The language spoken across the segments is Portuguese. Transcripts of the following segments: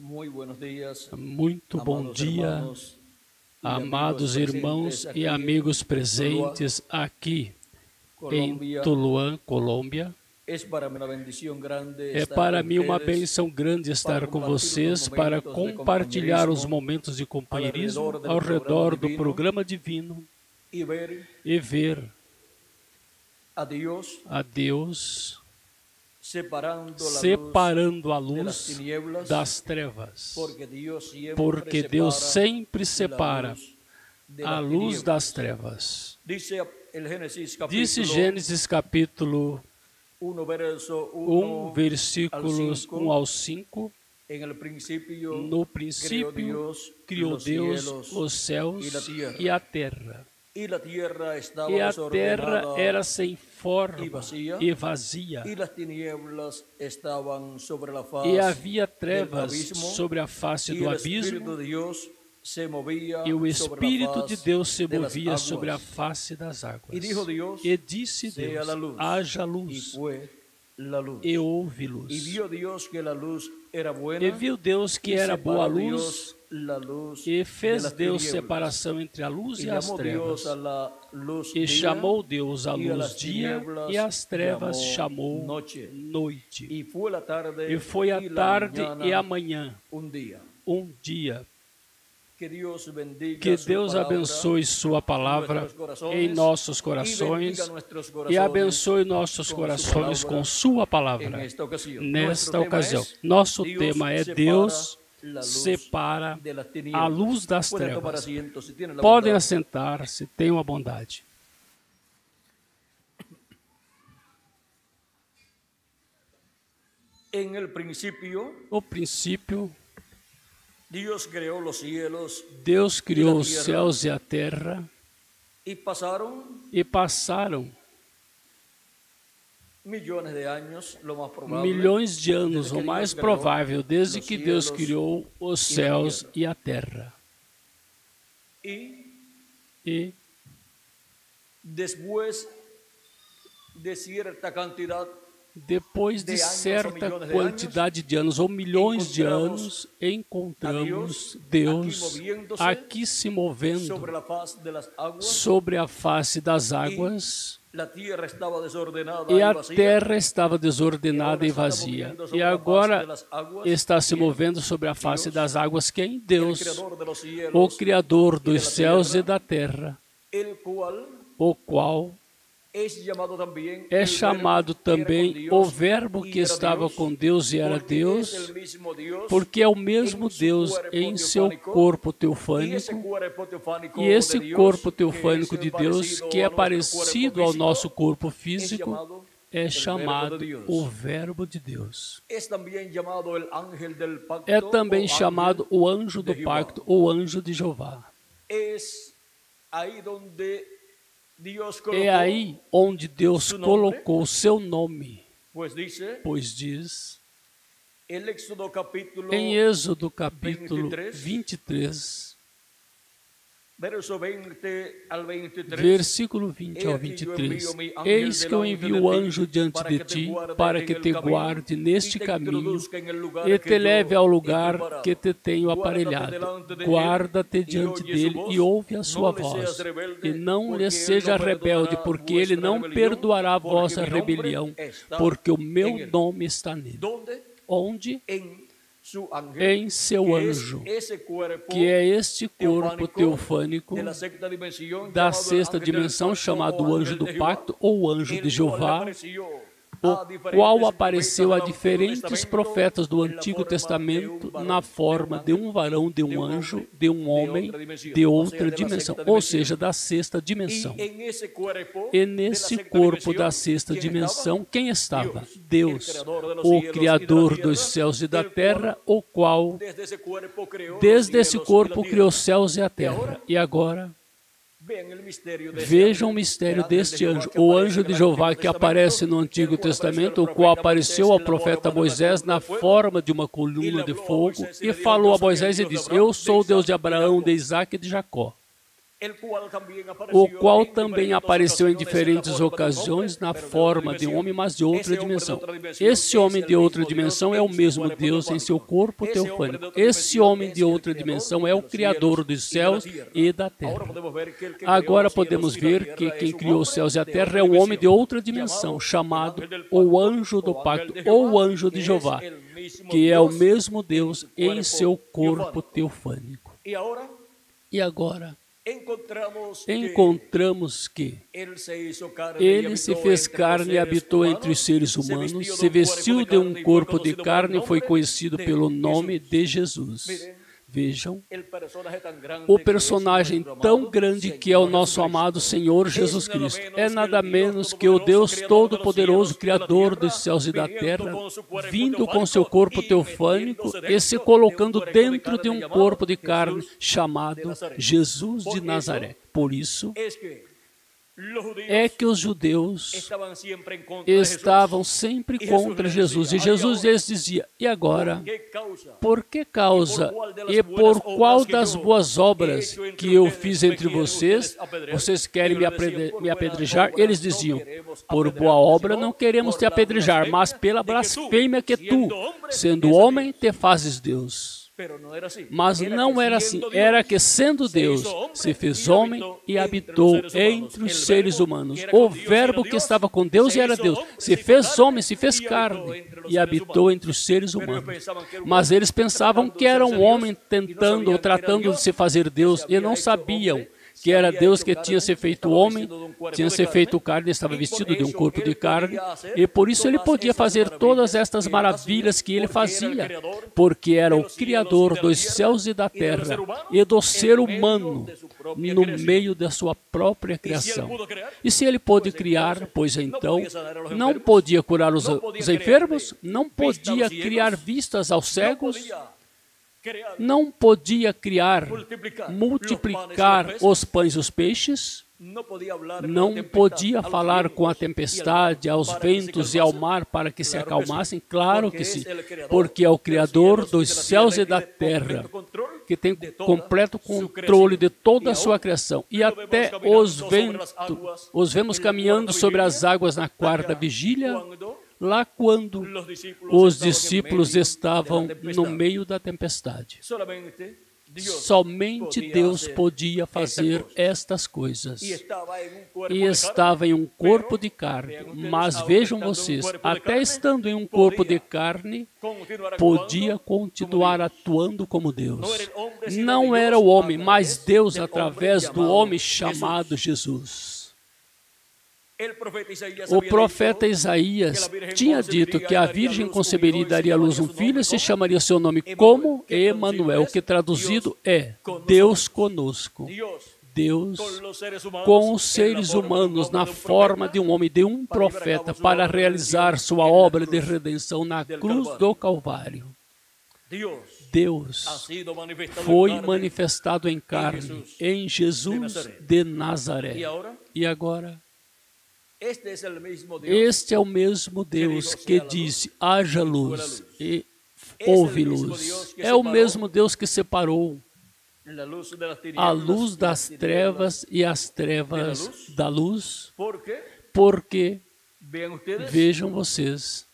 Muito bom dia, amados irmãos e amigos presentes aqui em Tuluã, Colômbia. É para mim uma bênção grande estar com vocês para compartilhar os momentos de companheirismo ao redor do programa divino e ver a Deus separando a luz das trevas, porque Deus sempre separa a luz das trevas. Disse Gênesis capítulo 1, versículos 1 ao 5. No princípio criou Deus os céus e a terra. E a terra era sem forma e vazia, e havia trevas sobre a face do abismo, e o Espírito de Deus se movia sobre a face das águas. E disse Deus: haja luz, e houve luz. E viu Deus que era boa a luz, e fez Deus separação entre a luz e as trevas. E chamou Deus a luz dia, e as trevas chamou noite. E foi a tarde e a manhã, um dia. Que Deus abençoe sua palavra em nossos corações e abençoe nossos corações com sua palavra. Nesta ocasião, nosso tema é Deus separa a luz das trevas. Podem assentar-se, tenham a bondade. No princípio, Deus criou os céus e a terra, e passaram milhões de anos, o mais provável, desde que Deus criou os céus e a terra. E depois de certa quantidade de anos, ou milhões de anos, encontramos Deus aqui se movendo sobre a face das águas, e a terra estava desordenada e vazia. E agora está se movendo sobre a face das águas quem? Deus, o Criador dos céus e da terra, o qual é chamado também o Verbo que estava com Deus e era Deus, porque é o mesmo Deus em seu corpo teofânico, e esse corpo teofânico de Deus, que é parecido ao nosso corpo físico, é chamado o Verbo de Deus. É também chamado o anjo do pacto, ou anjo de Jeová. É aí onde Deus colocou o seu nome, pois diz em Êxodo capítulo 23, versículo 20 ao 23. Eis que eu envio o anjo diante de ti, para que te guarde neste caminho e te leve ao lugar que te tenho aparelhado. Guarda-te diante dele e ouve a sua voz, e não lhe seja rebelde, porque ele não perdoará a vossa rebelião, porque o meu nome está nele. Onde? Em seu anjo, que é este corpo teofânico da sexta dimensão, chamado anjo do pacto ou anjo de Jeová, o qual apareceu a diferentes profetas do Antigo Testamento na forma de um varão, de um anjo, de um homem, de outra dimensão, ou seja, da sexta dimensão. E nesse corpo da sexta dimensão, quem estava? Deus, o Criador dos céus e da terra, o qual, desde esse corpo, criou os céus e a terra. E agora, vejam o mistério deste anjo, o anjo de Jeová que aparece no Antigo Testamento, o qual apareceu ao profeta Moisés na forma de uma coluna de fogo e falou a Moisés e disse: eu sou o Deus de Abraão, de Isaque e de Jacó. o qual também apareceu em diferentes ocasiões na forma de um homem, mas de outra dimensão. Esse homem de outra dimensão é o mesmo Deus em seu corpo teofânico. Esse homem de outra dimensão é o Criador dos céus e da terra. Agora podemos ver que quem criou os céus e a terra é um homem de outra dimensão, chamado o anjo do pacto, ou o anjo de Jeová, que é o mesmo Deus em seu corpo teofânico. E agora encontramos que ele se fez carne e habitou entre os seres humanos, se vestiu de um corpo de carne e foi conhecido pelo nome de Jesus. Vejam, o personagem tão grande que é o nosso amado Senhor Jesus Cristo. É nada menos que o Deus Todo-Poderoso, Criador dos céus e da terra, vindo com seu corpo teofânico e se colocando dentro de um corpo de carne chamado Jesus de Nazaré. Por isso é que os judeus estavam sempre contra Jesus. E Jesus lhes dizia, e agora, por que causa e por qual das boas obras que eu fiz entre vocês, vocês querem me apedrejar? Eles diziam, por boa obra não queremos te apedrejar, mas pela blasfêmia que tu, sendo homem, te fazes Deus. Mas não era assim, era que sendo Deus, se fez homem e habitou entre os seres humanos. O verbo que estava com Deus e era Deus, se fez homem, se fez carne e habitou entre os seres humanos. Mas eles pensavam que era um homem tentando ou tratando de se fazer Deus e não sabiam que era Deus que tinha se feito homem, tinha se feito carne, estava vestido de um corpo de carne, e por isso ele podia fazer todas estas maravilhas que ele fazia, porque era o Criador dos céus e da terra, e do ser humano, no meio da sua própria criação. E se ele pôde criar, pois então, não podia curar os enfermos, não podia criar vistas aos cegos, não podia criar, multiplicar os pães e os peixes, não podia falar com a tempestade, aos ventos e ao mar para que se acalmassem? Claro que sim, porque é o Criador dos céus e da terra, que tem completo controle de toda a sua criação. E até os ventos, os vemos caminhando sobre as águas na quarta vigília, lá quando os discípulos estavam no meio da tempestade. Somente Deus podia fazer estas coisas. E estava em um corpo de carne. Mas vejam vocês, até estando em um corpo de carne, podia continuar atuando como Deus. Não era o homem, mas Deus através do homem chamado Jesus. O profeta Isaías tinha dito que a Virgem conceberia e daria à luz um filho e se chamaria seu nome como Emanuel, que traduzido é Deus conosco. Deus com os seres humanos na forma de um homem, de um profeta, para realizar sua obra de redenção na cruz do Calvário. Deus foi manifestado em carne, em Jesus de Nazaré. E agora? Este é o mesmo Deus que disse, haja luz e houve luz. É o mesmo Deus que separou a luz das trevas e as trevas da luz. Porque, vejam vocês,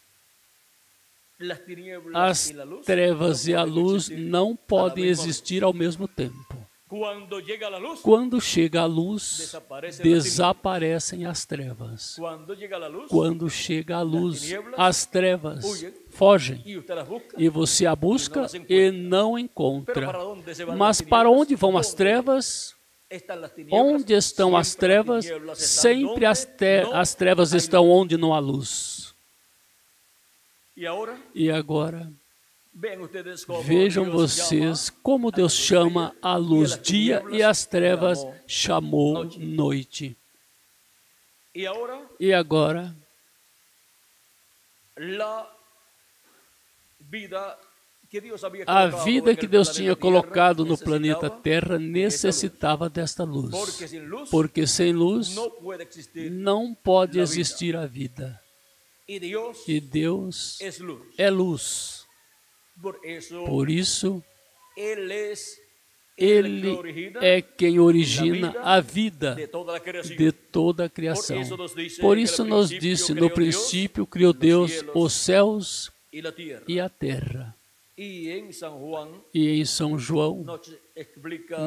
as trevas e a luz não podem existir ao mesmo tempo. Quando chega a luz, desaparecem as trevas. Quando chega a luz, as trevas fogem. E você a busca e não encontra. Mas para onde vão as trevas? Onde estão as trevas? Sempre as trevas estão onde não há luz. E agora? Vejam vocês como Deus chama a luz dia e as trevas chamou noite. E agora, a vida que Deus tinha colocado no planeta Terra necessitava desta luz. Porque sem luz não pode existir a vida. E Deus é luz. Por isso, Ele é quem origina a vida de toda a criação. Por isso nos disse, no princípio criou Deus os céus e a terra. E em São João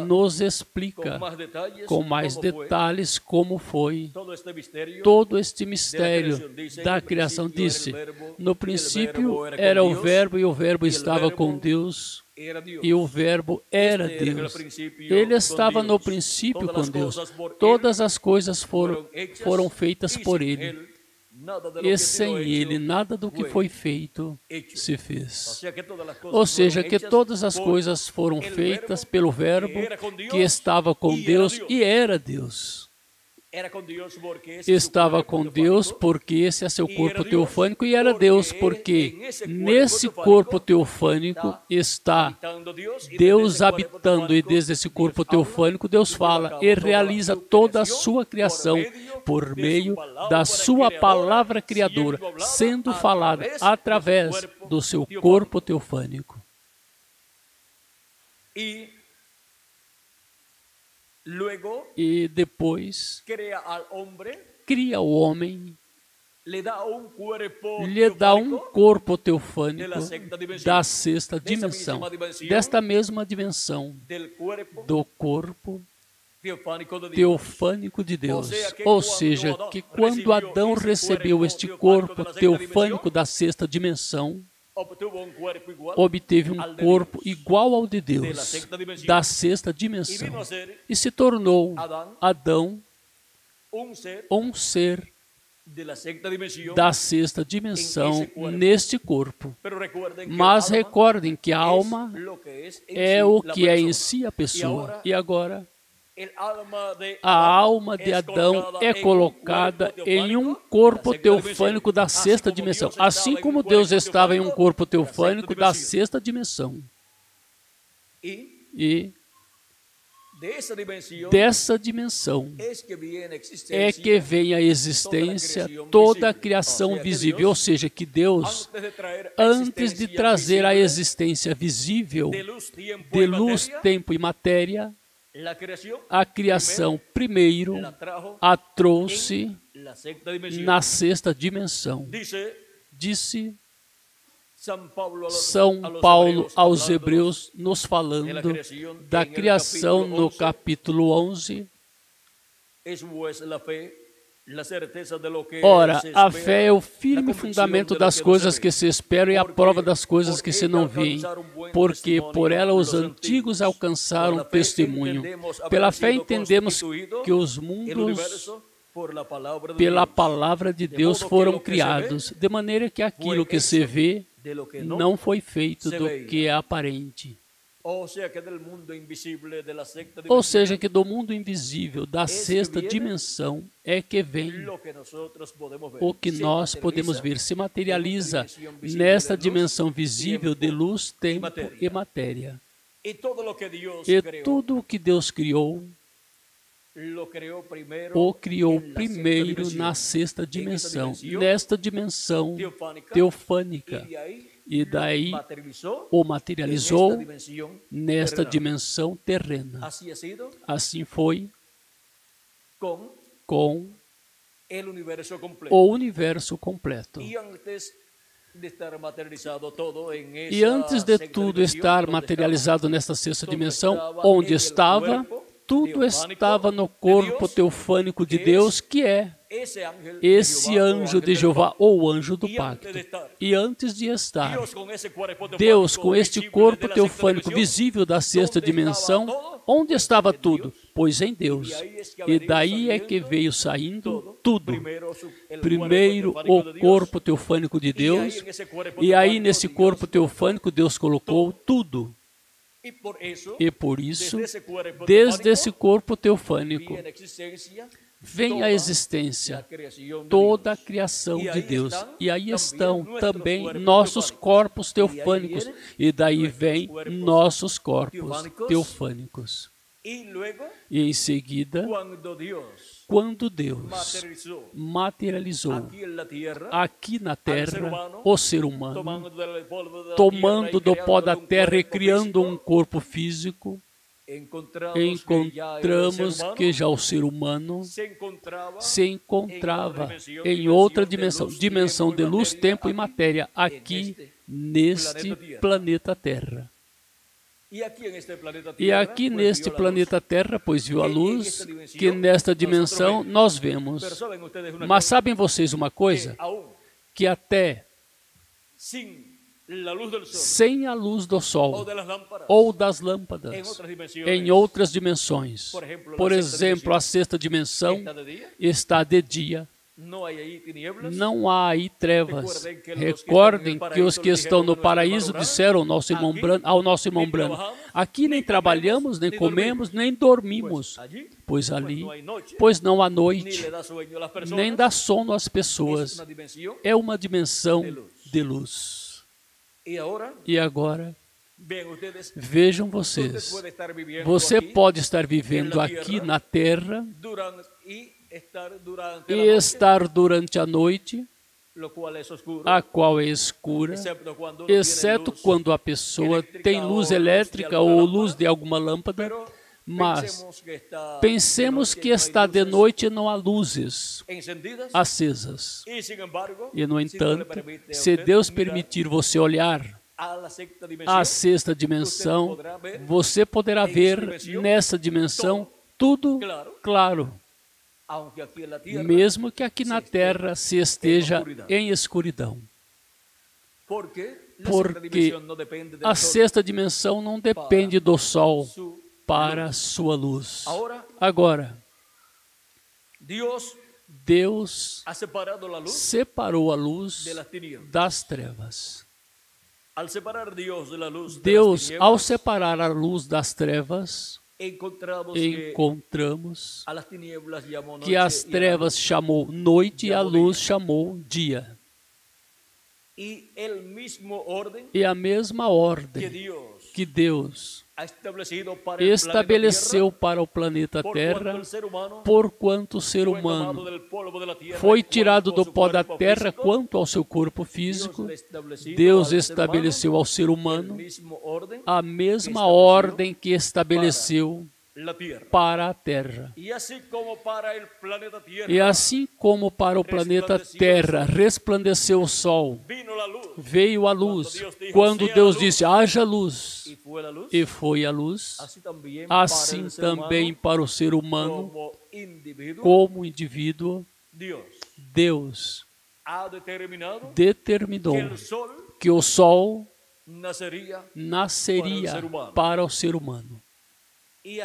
nos explica com mais detalhes como foi todo este mistério da criação. Disse, no princípio era o Verbo e o Verbo estava com Deus e o Verbo era Deus. Ele estava no princípio com Deus. Todas as coisas foram feitas por Ele. E sem Ele, nada do que foi feito se fez. Ou seja, que todas as coisas foram feitas pelo Verbo que estava com Deus e era Deus. Estava com Deus porque esse é seu corpo teofânico e era Deus porque nesse corpo teofânico está Deus habitando e desde esse corpo teofânico Deus fala e realiza toda a sua criação por meio da sua palavra criadora, sendo falada através do seu corpo teofânico. E depois cria o homem, lhe dá um corpo teofânico da sexta dimensão, desta mesma dimensão do corpo teofânico de Deus. Ou seja, que quando Adão recebeu este corpo teofânico da sexta dimensão, obteve um corpo igual ao de Deus, da sexta dimensão, e se tornou Adão um ser da sexta dimensão neste corpo. Mas recordem que a alma é o que é em si a pessoa. E agora, a alma de Adão é colocada em um corpo teofânico da sexta dimensão, assim como Deus estava em um corpo teofânico da sexta dimensão. E dessa dimensão é que vem a existência toda a criação visível, ou seja, que Deus, antes de trazer a existência visível de luz, tempo e matéria, a criação primeiro a trouxe na sexta dimensão. Disse São Paulo aos Hebreus, nos falando da criação no capítulo 11. Ora, a fé é o firme fundamento das coisas que se esperam e a prova das coisas que se não veem, porque por ela os antigos alcançaram testemunho. Pela fé entendemos que os mundos, pela palavra de Deus, foram criados, de maneira que aquilo que se vê não foi feito do que é aparente. Ou seja, que do mundo invisível, da sexta dimensão, é que vem o que nós podemos ver, se materializa nesta dimensão visível de luz, tempo e matéria. E tudo o que Deus criou, o criou primeiro na sexta dimensão, nesta dimensão teofânica. E daí o materializou nesta dimensão terrena. Assim foi com o universo completo. E antes de tudo estar materializado nesta sexta dimensão, onde estava, tudo estava no corpo teofânico de Deus, que é esse anjo de Jeová, ou anjo do pacto. E antes de estar, Deus, com este corpo teofânico visível da sexta dimensão, onde estava tudo? Pois em Deus. E daí é que veio saindo tudo. Primeiro, o corpo teofânico de Deus, e aí nesse corpo teofânico Deus colocou tudo. E por isso, desde esse corpo teofânico, vem a existência, toda a criação de Deus. E aí estão também nossos corpos teofânicos. E daí vem nossos corpos teofânicos. E em seguida, quando Deus materializou aqui na terra o ser humano, tomando do pó da terra e criando um corpo físico, encontramos que já o ser humano se encontrava em outra dimensão de luz, tempo e matéria, aqui neste planeta Terra. E aqui neste planeta Terra, pois viu a luz, que nesta dimensão nós vemos. Mas sabem vocês uma coisa? Que até sem a luz do sol ou das lâmpadas, em outras dimensões. Por exemplo, a sexta dimensão está de dia. Não há aí trevas. Recordem que os que estão no paraíso disseram ao nosso irmão Branham: aqui nem trabalhamos, nem comemos, nem dormimos, pois ali, pois não há noite, nem dá sono às pessoas. É uma dimensão de luz. E agora, vejam vocês, você pode estar vivendo aqui na Terra e estar durante a noite, a qual é escura, exceto quando a pessoa tem luz elétrica ou luz de alguma lâmpada, mas pensemos que está de noite e não há luzes acesas. E, no entanto, se Deus permitir você olhar a sexta dimensão, você poderá ver nessa dimensão tudo claro, mesmo que aqui na Terra se esteja em escuridão. Porque a sexta dimensão não depende do sol para sua luz. Agora, Deus separou a luz das trevas. Deus, ao separar a luz das trevas, encontramos que as trevas chamou noite e a luz chamou dia. E a mesma ordem que Deus estabeleceu para o planeta Terra, porquanto o ser humano foi tirado do pó da terra quanto ao seu corpo físico, Deus estabeleceu ao ser humano a mesma ordem que estabeleceu para a Terra. E assim como para o planeta Terra resplandeceu o sol, veio a luz, quando Deus disse, haja luz, e foi a luz, assim também para o ser humano, como indivíduo, Deus determinou que o sol nasceria para o ser humano. E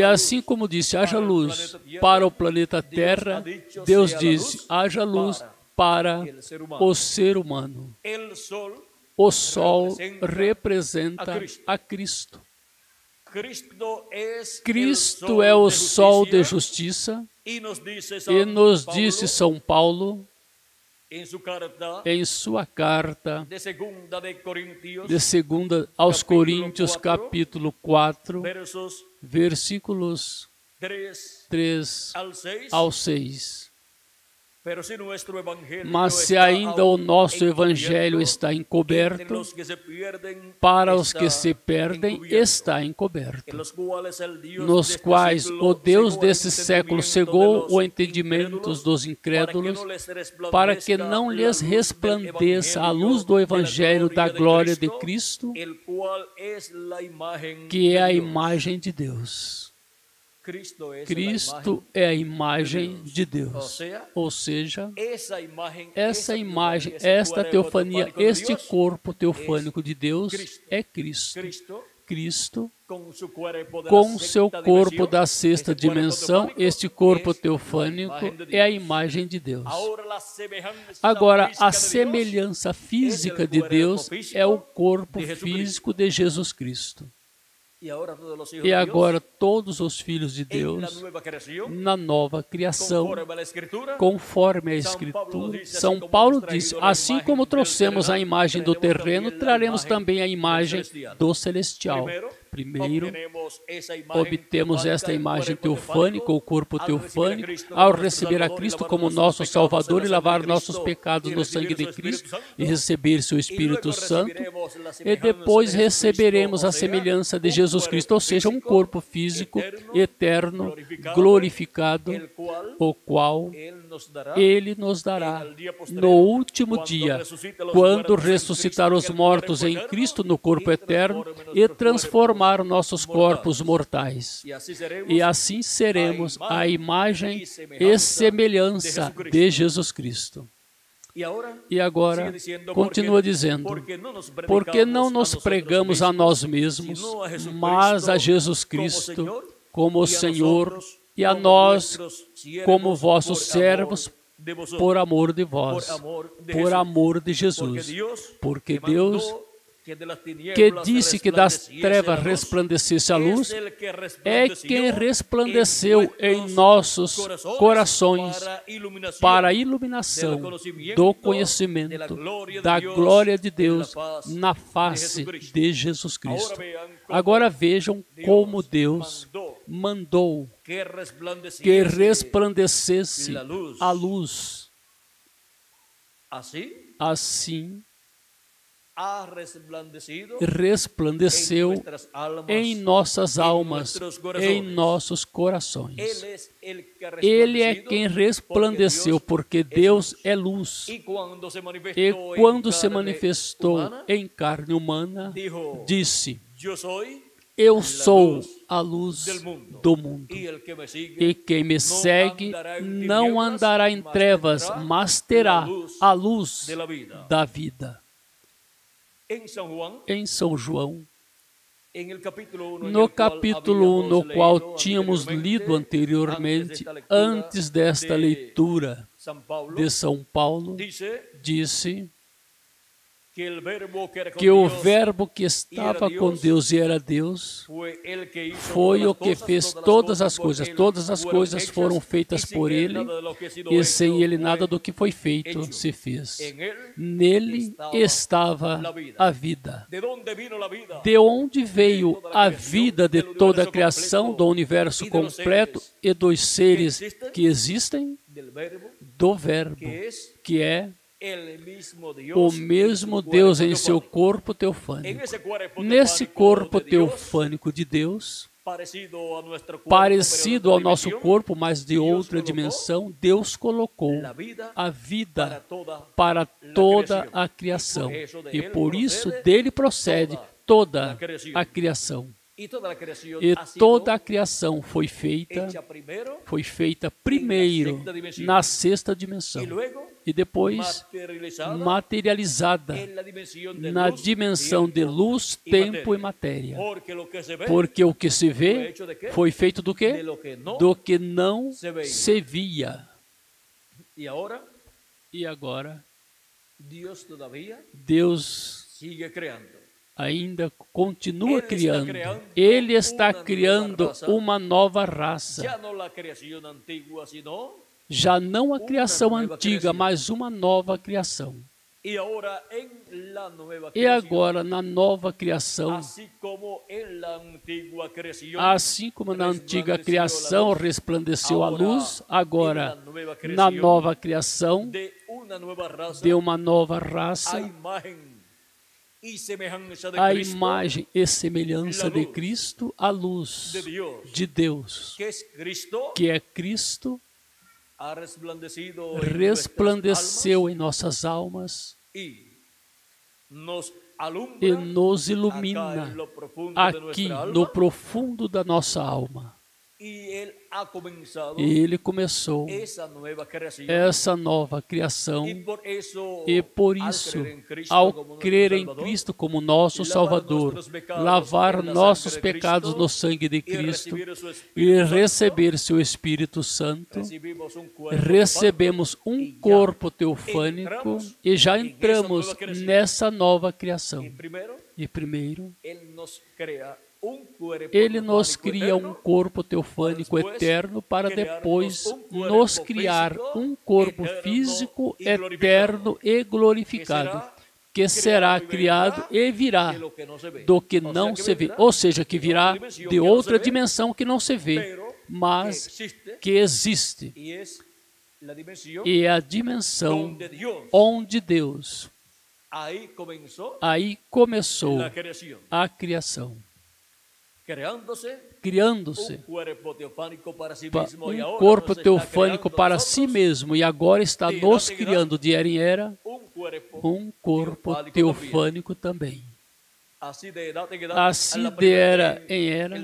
assim como disse, haja luz para o planeta Terra, Deus disse, haja luz para o ser humano. O sol representa a Cristo. Cristo é o sol de justiça, e nos disse São Paulo, em sua carta de segunda aos Coríntios, capítulo 4, versículos 3 ao 6. Mas se ainda o nosso evangelho está encoberto, para os que se perdem está encoberto, nos quais o Deus desse século cegou o entendimento dos incrédulos, para que não lhes resplandeça a luz do evangelho da glória de Cristo, que é a imagem de Deus. Cristo é a imagem de Deus. Ou seja, essa imagem, esta teofania, este corpo teofânico de Deus é Cristo. Cristo, com seu corpo da sexta dimensão, este corpo teofânico é a imagem de Deus. Agora, a semelhança física de Deus é o corpo físico de Jesus Cristo. E agora todos os filhos de Deus, na nova criação, conforme a Escritura, São Paulo diz, assim como trouxemos a imagem do terreno, traremos também a imagem do celestial. Primeiro, obtemos esta imagem teofânica, o corpo teofânico, ao receber a Cristo como nosso Salvador e lavar nossos pecados no sangue de Cristo e receber seu Espírito Santo, e depois receberemos a semelhança de Jesus Cristo, ou seja, um corpo físico, eterno, glorificado, o qual Ele nos dará no último dia, quando ressuscitar os mortos em Cristo no corpo eterno e transformar nossos corpos mortais. E assim seremos a imagem e semelhança de Jesus Cristo. E agora, continua dizendo, porque não nos pregamos a nós mesmos, mas a Jesus Cristo como Senhor e a nós como vossos servos por amor de vós, por amor de Jesus. Porque Deus, que disse que das trevas resplandecesse a luz, é quem resplandeceu em nossos corações para a iluminação do conhecimento da glória de Deus na face de Jesus Cristo. Agora vejam como Deus mandou que resplandecesse a luz. Assim, resplandeceu em nossas almas, em nossos corações. Ele é quem resplandeceu, porque Deus é luz. E quando se manifestou em carne humana, disse: eu sou a luz do mundo, e quem me segue não andará em trevas, mas terá a luz da vida. Em São João, no capítulo 1, no qual tínhamos lido anteriormente, antes desta leitura de São Paulo, disse que o Verbo que estava com Deus e era Deus foi o que fez todas as coisas. Todas as coisas foram feitas por Ele, e sem Ele nada do que foi feito se fez. Nele estava a vida. De onde veio a vida de toda a criação, do universo completo e dos seres que existem? Do Verbo, que é o mesmo Deus em seu corpo teofânico. Nesse corpo teofânico de Deus, parecido ao nosso corpo, mas de outra dimensão, Deus colocou a vida para toda a criação. E por isso dele procede toda a criação. E toda a criação foi feita primeiro na sexta dimensão e depois materializada na dimensão de luz, tempo e matéria. Porque o que se vê foi feito do quê? Do que não se via. E agora, Deus ainda continua criando. Ele está criando uma nova raça. Já não a criação antiga, mas uma nova criação. E agora, na nova criação, assim como na antiga criação resplandeceu a luz, agora, na nova criação, de uma nova raça, a imagem e semelhança de Cristo, a luz de Deus, que é Cristo, resplandeceu em nossas almas e nos ilumina aqui no profundo da nossa alma. E Ele começou essa nova criação, e por isso, ao crer em Cristo como nosso Salvador, lavar nossos pecados no sangue de Cristo e receber seu Espírito Santo, recebemos um corpo teofânico e já entramos nessa nova criação. E primeiro, Ele nos cria um corpo teofânico eterno para depois nos criar um corpo físico eterno e glorificado, que será criado e virá do que não se vê. Ou seja, que virá de outra dimensão que não se vê, mas que existe. E é a dimensão onde Deus, aí começou a criação, criando-se um corpo teofânico para si mesmo, e agora está nos criando de era em era um corpo teofânico também. Assim de era em era,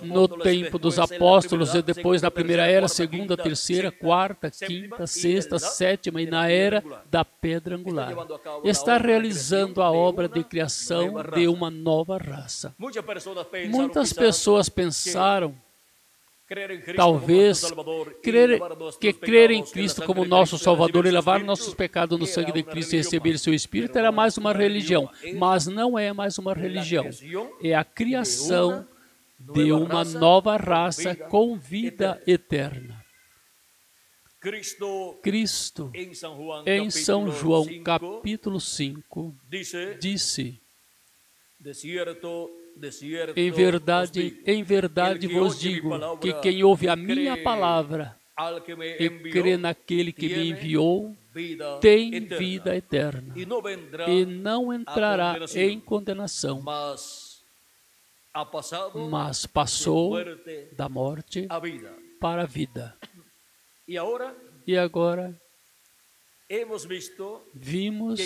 no tempo dos apóstolos, e depois na primeira era, segunda, terceira, quarta, quinta, sexta, sétima, e na era da pedra angular. Está realizando a obra de criação de uma nova raça. Muitas pessoas pensaram, talvez, crer em Cristo como nosso Salvador e lavar nossos pecados no sangue de Cristo e receber seu Espírito era mais uma religião, mas não é mais uma religião. É a criação de uma nova raça com vida eterna. Cristo, em São João capítulo 5, disse: em verdade vos digo que quem ouve a minha palavra e crê naquele que me enviou tem vida eterna e não entrará em condenação, mas passou da morte para a vida. E agora vimos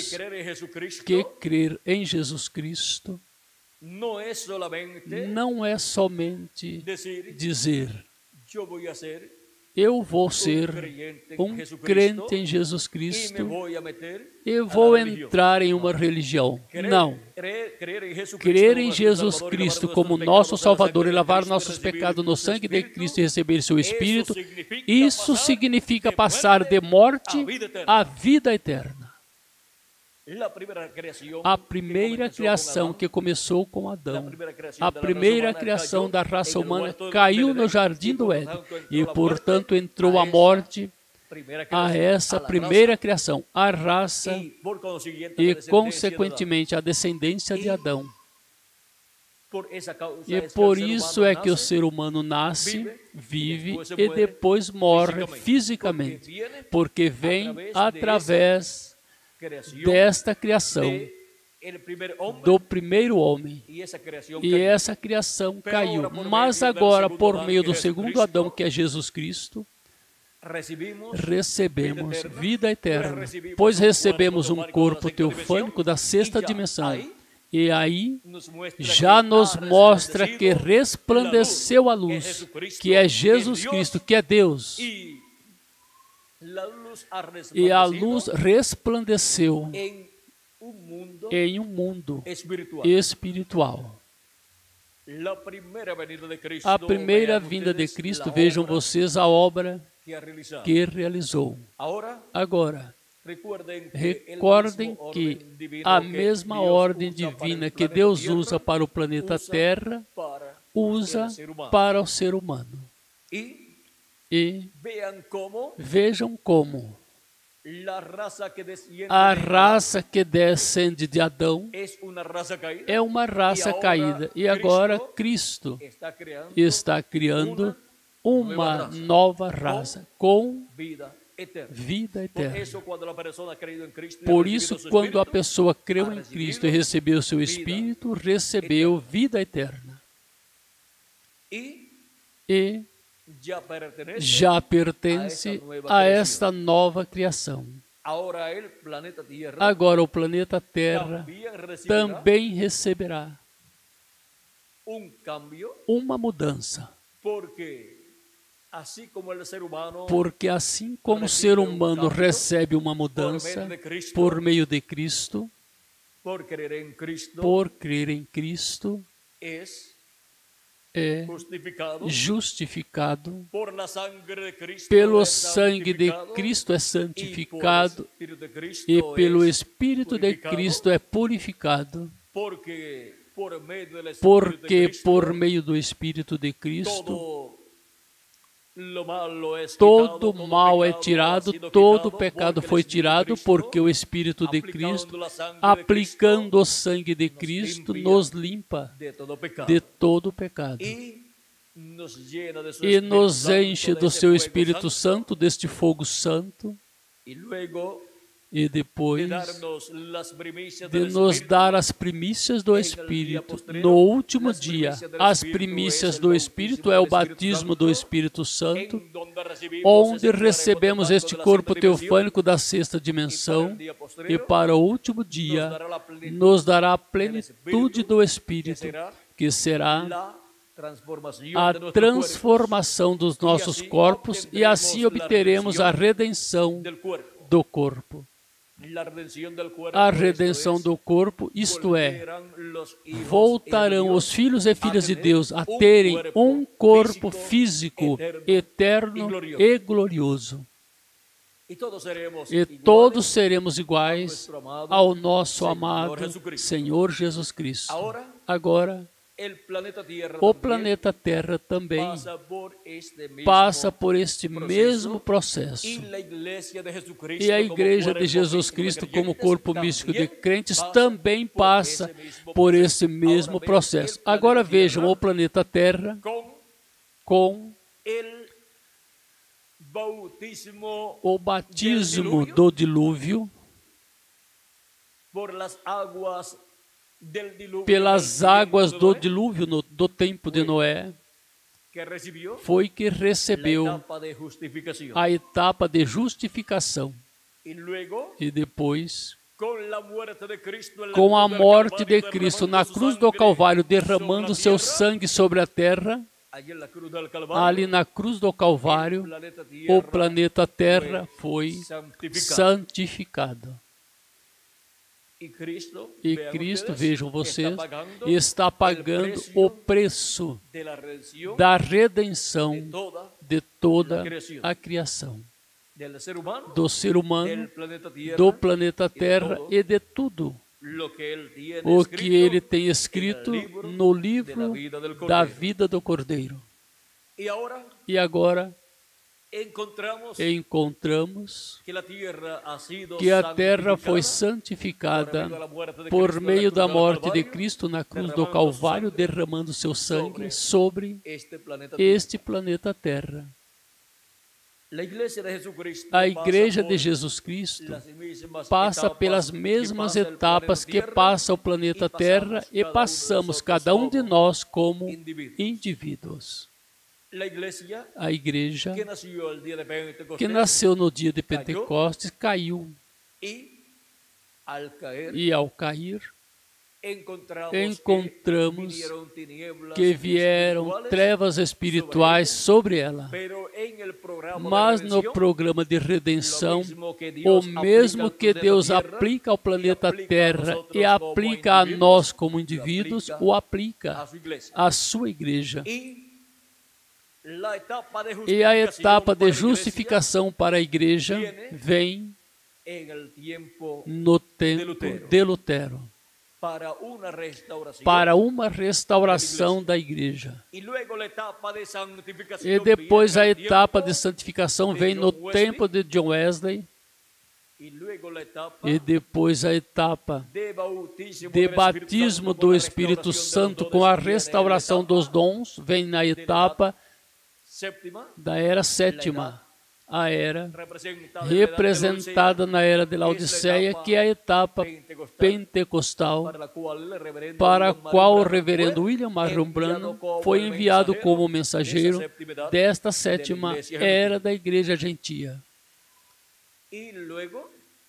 que crer em Jesus Cristo não é somente dizer, eu vou ser um crente em Jesus Cristo e vou entrar em uma religião. Não. Crer em Jesus Cristo como nosso Salvador e lavar nossos pecados no sangue de Cristo e receber seu Espírito, isso significa passar de morte à vida eterna. A primeira criação que começou com Adão, a primeira criação da raça humana caiu no jardim do Éden e, portanto, entrou a morte a essa primeira criação, a raça e, consequentemente, a descendência de Adão. E por isso é que o ser humano nasce, vive e depois morre fisicamente, porque vem através desta criação do primeiro homem, e essa criação caiu. Mas agora, por meio do segundo Adão, que é Jesus Cristo, recebemos vida eterna, pois recebemos um corpo teofânico da sexta dimensão. E aí já nos mostra que resplandeceu a luz, que é Jesus Cristo, que é Deus. E a luz resplandeceu em um mundo espiritual. A primeira vinda de Cristo, vejam vocês a obra que realizou. Agora, recordem que a mesma ordem divina que Deus usa para o planeta Terra, usa para o ser humano. E vejam como a raça que descende de Adão é uma raça caída. E agora Cristo está criando uma nova raça com vida eterna. Por isso, quando a pessoa creu em Cristo e recebeu seu Espírito, recebeu vida eterna. E já pertence a esta nova criação. Agora o planeta Terra também receberá uma mudança. Porque assim como o ser humano recebe uma mudança por meio de Cristo, por crer em Cristo, é justificado, pelo sangue de Cristo é santificado e pelo Espírito de Cristo é purificado, porque por meio do Espírito de Cristo todo mal é tirado, todo pecado foi tirado, porque o Espírito de Cristo, aplicando o sangue de Cristo, nos limpa de todo pecado. E nos enche do seu Espírito Santo, deste fogo santo, e depois de nos dar as primícias do Espírito no último dia. As primícias do Espírito é o batismo do Espírito Santo, onde recebemos este corpo teofânico da sexta dimensão, e para o último dia nos dará a plenitude do Espírito, que será a transformação dos nossos corpos, e assim obteremos a redenção do corpo. A redenção do corpo, isto é, voltarão os filhos e filhas de Deus a terem um corpo físico, eterno e glorioso. E todos seremos iguais ao nosso amado Senhor Jesus Cristo. Agora, o planeta Terra também passa por este mesmo processo. E a Igreja de Jesus Cristo, como corpo místico de crentes, também passa por esse mesmo processo. Agora vejam o planeta Terra com o batismo do dilúvio, pelas águas do dilúvio do tempo de Noé, foi que recebeu a etapa de justificação. E depois, com a morte de Cristo na cruz do Calvário, derramando seu sangue sobre a terra, ali na cruz do Calvário, o planeta Terra foi santificado. E Cristo, vejam vocês, está pagando o preço da redenção de toda a criação, do ser humano, do planeta Terra e de tudo o que ele tem escrito no livro da vida do Cordeiro. E agora encontramos que a terra foi santificada por meio da morte de Cristo na cruz do Calvário, derramando seu sangue sobre este planeta Terra. A Igreja de Jesus Cristo passa pelas mesmas etapas que passa o planeta Terra, e passamos cada um de nós como indivíduos. A igreja que nasceu no dia de Pentecostes caiu, e ao cair encontramos que vieram trevas espirituais sobre ela. Mas no programa de redenção, o mesmo que Deus aplica ao planeta Terra e aplica a nós como indivíduos, o aplica à sua igreja. E a etapa de justificação para a igreja vem no tempo de Lutero, para uma restauração da igreja. E depois a etapa de santificação vem no tempo de John Wesley. E depois a etapa de batismo do Espírito Santo com a restauração dos dons vem na etapa da era sétima, a era representada na era de Laodiceia, que é a etapa pentecostal, para a qual o reverendo William Marion Branham foi enviado como mensageiro desta sétima era da igreja gentia.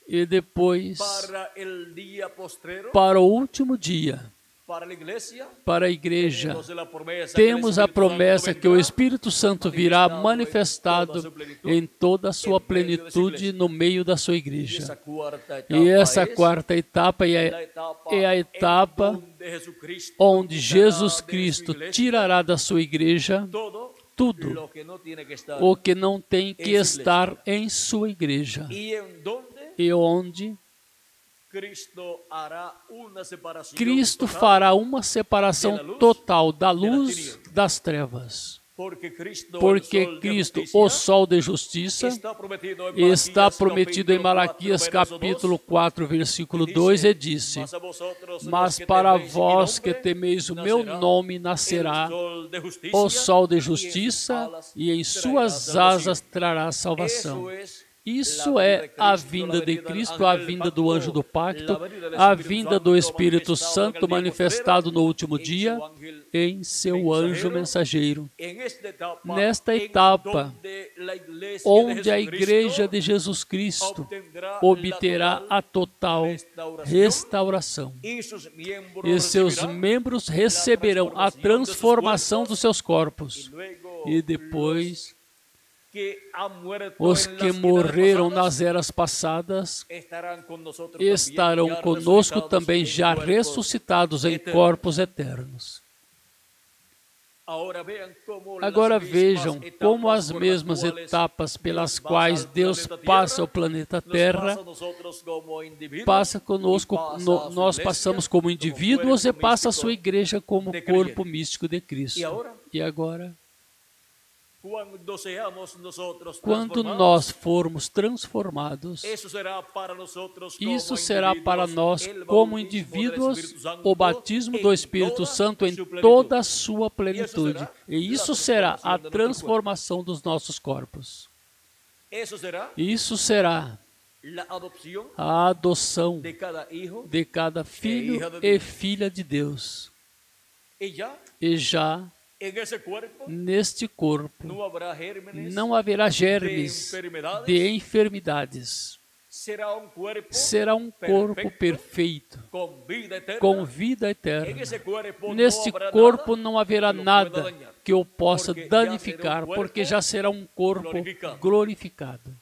E depois, para o último dia, para a igreja, temos a promessa que o Espírito Santo virá manifestado em toda a sua plenitude no meio da sua igreja. E essa quarta etapa é a etapa onde Jesus Cristo tirará da sua igreja tudo o que não tem que estar em sua igreja. E onde Cristo fará uma separação total da luz das trevas. Porque Cristo, o sol de justiça, está prometido em Malaquias capítulo 4, versículo 2, e disse: Mas para vós que temeis o meu nome nascerá o sol de justiça, e em suas asas trará salvação. Isso é a vinda de Cristo, a vinda do anjo do pacto, a vinda do Espírito Santo manifestado no último dia em seu anjo mensageiro. Nesta etapa, onde a Igreja de Jesus Cristo obterá a total restauração, e seus membros receberão a transformação dos seus corpos, e depois os que morreram nas eras passadas estarão conosco também, já ressuscitados em corpos eternos. Agora vejam como as mesmas etapas pelas quais Deus passa o planeta Terra, passa conosco, nós passamos como indivíduos e passa a sua igreja como corpo místico de Cristo. E agora, quando nós formos transformados, isso será para nós, como indivíduos, o batismo do Espírito Santo em toda a sua plenitude. E isso será a transformação dos nossos corpos. Isso será a adoção de cada filho e filha de Deus. E já neste corpo não haverá germes de enfermidades. Será um corpo perfeito, com vida eterna. Neste corpo não haverá nada que o possa danificar, porque já será um corpo glorificado.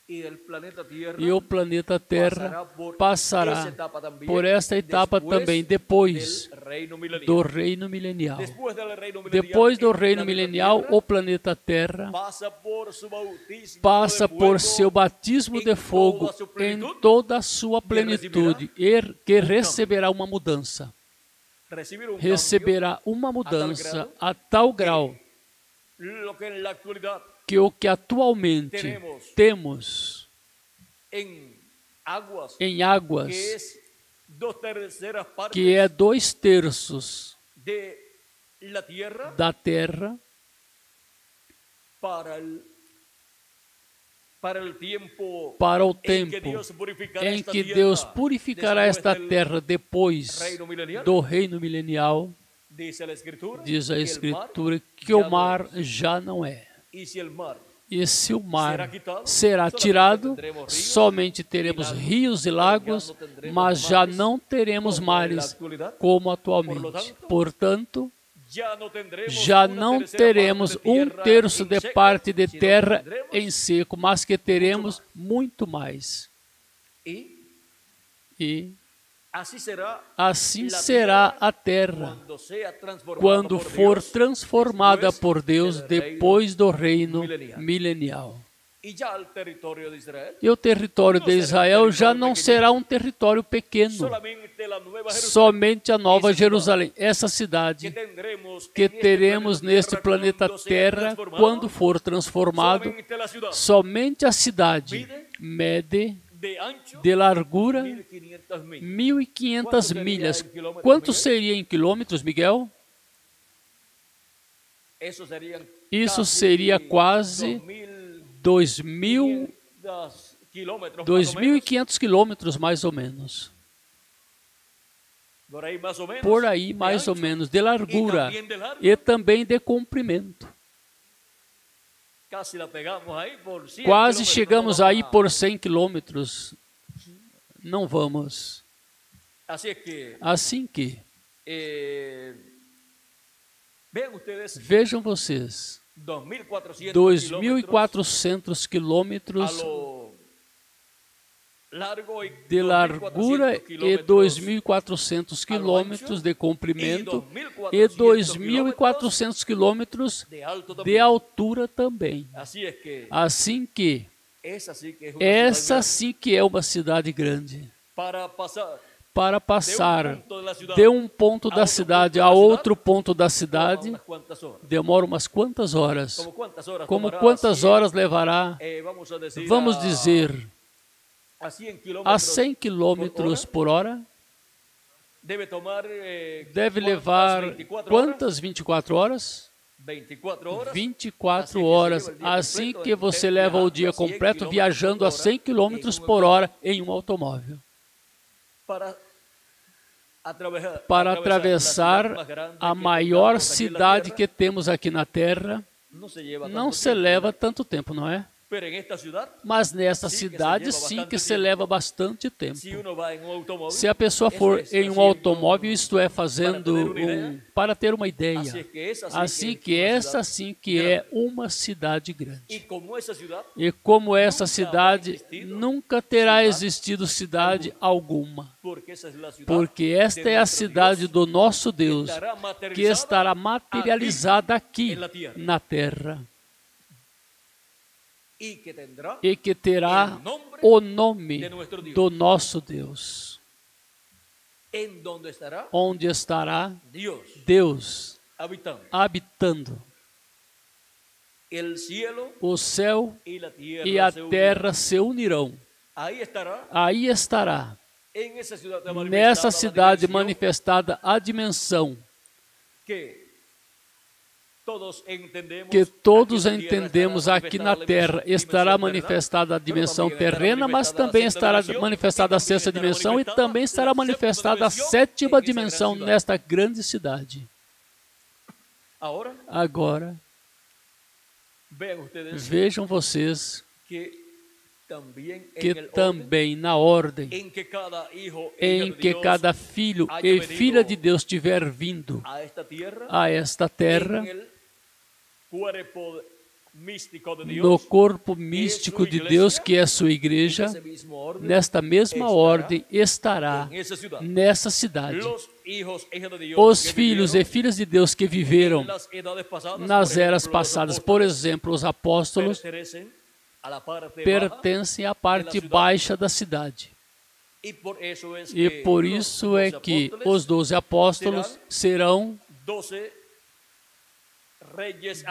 E o planeta Terra passará por esta etapa também, depois do reino milenial. Depois do reino milenial, o planeta Terra passa por seu batismo de fogo em toda a sua plenitude, que receberá uma mudança. Receberá uma mudança a tal grau que o que atualmente temos em águas, que é 2/3 da terra, para o tempo em que Deus purificará esta terra depois do reino milenial, diz a Escritura que o mar já não é. E se o mar será tirado, somente teremos rios e lagos, mas já não teremos mares como atualmente. Portanto, já não teremos 1/3 de parte de terra em seco, mas que teremos muito mais. E assim será a terra quando for transformada por Deus depois do reino milenial. E o território de Israel já não será um território pequeno. Somente a Nova Jerusalém, essa cidade que teremos neste planeta Terra, quando for transformado, somente a cidade mede de largura 1.500 milhas. Quanto seria em quilômetros, Miguel? Isso seria quase 2.500 quilômetros, mais ou menos. Por aí, mais ou menos, de largura e também de comprimento. Quase chegamos aí por 100 quilômetros. Não vamos. Assim que vejam vocês, 2.400 quilômetros de largura e 2.400 quilômetros de comprimento e 2.400 quilômetros de altura também. Assim que essa sim que é uma cidade grande. para passar de um ponto da cidade a outro ponto da cidade, demora umas quantas horas? Como quantas horas levará? Vamos dizer, a 100 km por hora? Deve levar quantas 24 horas? 24 horas. Assim que você leva o dia completo viajando a 100 km por hora em um automóvel. Para atravessar a maior cidade que temos aqui na Terra, não se leva tanto tempo, não é? Mas nessa cidade sim que se leva bastante tempo. Se a pessoa for em um automóvel, isto é, para ter uma ideia. Assim que essa sim que é uma cidade grande. E como essa cidade nunca terá existido cidade alguma. Porque esta é a cidade do nosso Deus, que estará materializada aqui na terra. E que terá o nome do nosso Deus. Onde estará Deus habitando. O céu e a terra se unirão. Aí estará. Nessa cidade manifestada a dimensão que todos entendemos aqui na Terra. Estará manifestada a dimensão terrena, mas também estará manifestada a sexta dimensão e também estará manifestada a sétima dimensão nesta grande cidade. Agora, vejam vocês que também na ordem em que cada filho e filha de Deus tiver vindo a esta terra, no corpo místico de Deus, que é a sua igreja, nesta mesma ordem estará nessa cidade. Os filhos e filhas de Deus que viveram nas eras passadas, por exemplo, os apóstolos, pertencem à parte baixa da cidade. E por isso é que os 12 apóstolos serão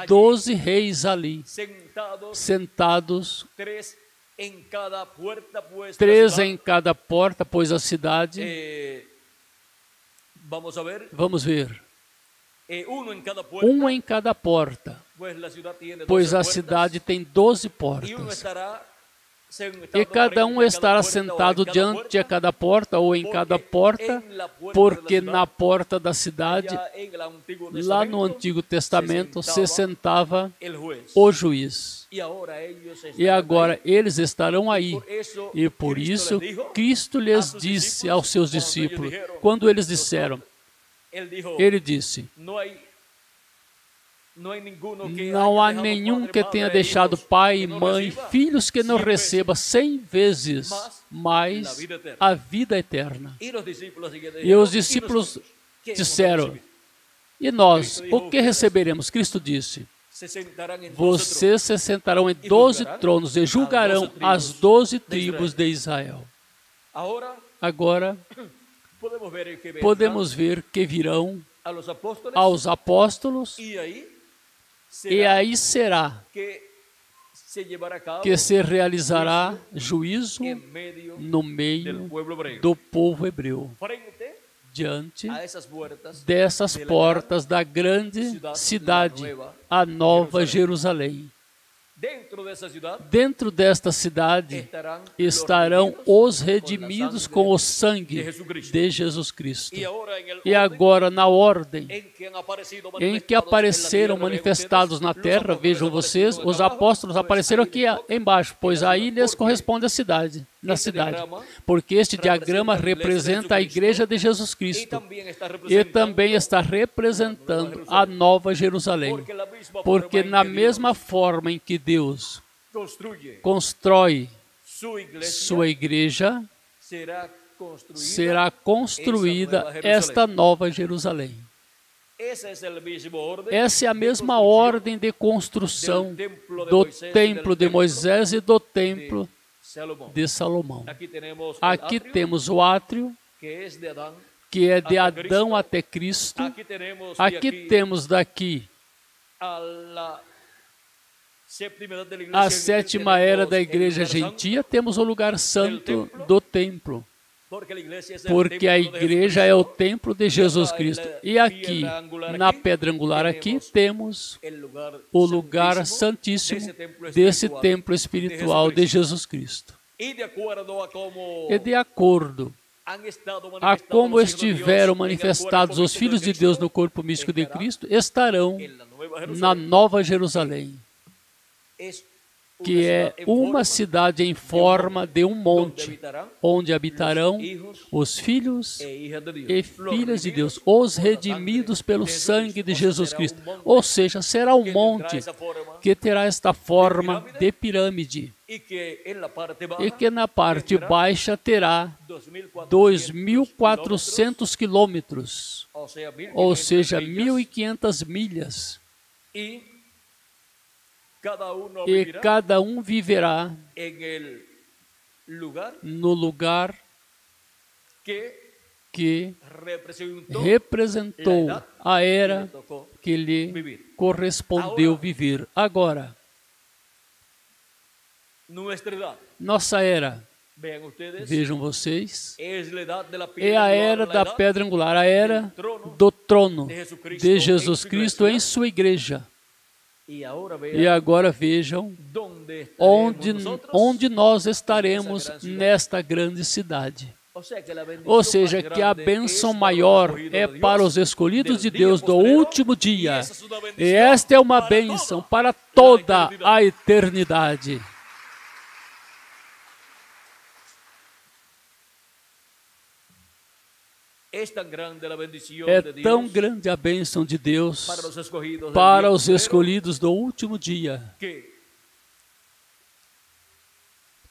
12 reis ali, sentados, 3 em cada porta, pois a cidade, vamos ver, 1 em cada porta, pois a cidade tem 12 portas. E cada um estará sentado diante de cada porta ou em cada porta, porque na porta da cidade, lá no Antigo Testamento, se sentava o juiz. E agora eles estarão aí. E por isso Cristo lhes disse aos seus discípulos, quando eles disseram, ele disse: não há nenhum que tenha deixado pai e mãe, filhos que não receba 100 vezes mais a vida eterna. E os discípulos disseram, e nós, o que receberemos? Cristo disse, vocês se sentarão em 12 tronos e julgarão as 12 tribos de Israel. Agora, podemos ver que virão aos apóstolos, e aí será que se realizará juízo no meio do povo hebreu, diante dessas portas da grande cidade, a Nova Jerusalém. Dentro desta cidade estarão os redimidos com o sangue de Jesus Cristo. E agora, na ordem em que apareceram manifestados na terra, vejam vocês, os apóstolos apareceram aqui embaixo, pois aí lhes corresponde a cidade, na cidade. Porque este diagrama representa a igreja de Jesus Cristo e também está representando a Nova Jerusalém. Porque na mesma forma em que Deus constrói sua igreja, será construída esta Nova Jerusalém. Essa é a mesma ordem de construção do templo de Moisés e do templo de Salomão. Aqui temos o átrio, que é de Adão até Cristo. Aqui temos daqui a sétima era da igreja gentia, temos o lugar santo do templo, porque a igreja é o templo de Jesus Cristo. E aqui, na pedra angular, aqui temos o lugar santíssimo desse templo espiritual de Jesus Cristo. E de acordo a como estiveram manifestados os filhos de Deus no corpo místico de Cristo, estarão na Nova Jerusalém, que é uma cidade em forma de um monte, onde habitarão os filhos e filhas de Deus, os redimidos pelo sangue de Jesus Cristo. Ou seja, será um monte que terá esta forma de pirâmide, e que na parte baixa terá 2.400 quilômetros, ou seja, 1.500 milhas. E cada um viverá no lugar que representou a era que lhe correspondeu viver. Agora, nossa era, vejam vocês, é a era da pedra angular, a era do trono de Jesus Cristo em sua igreja. E agora vejam onde nós estaremos nesta grande cidade. Ou seja, que a bênção maior é para os escolhidos de Deus do último dia. E esta é uma bênção para toda a eternidade. É tão grande a bênção de Deus para os escolhidos do último dia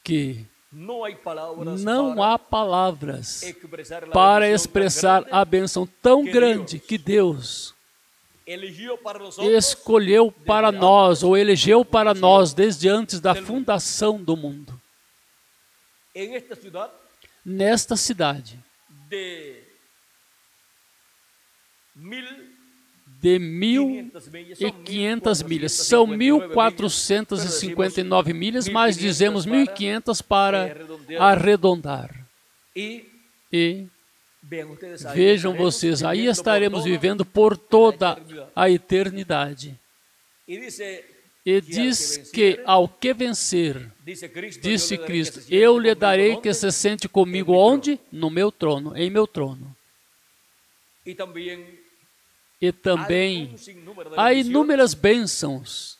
que não há palavras para expressar a bênção tão grande que Deus escolheu para nós, ou elegeu para nós desde antes da fundação do mundo. Nesta cidade, de 1.500 milhas. São 1.459 milhas, mas dizemos 1.500 para arredondar. E vejam vocês, aí estaremos vivendo por toda a eternidade. E diz que ao que vencer, disse Cristo, eu lhe darei que se sente comigo onde? No meu trono, em meu trono. E também há inúmeras bênçãos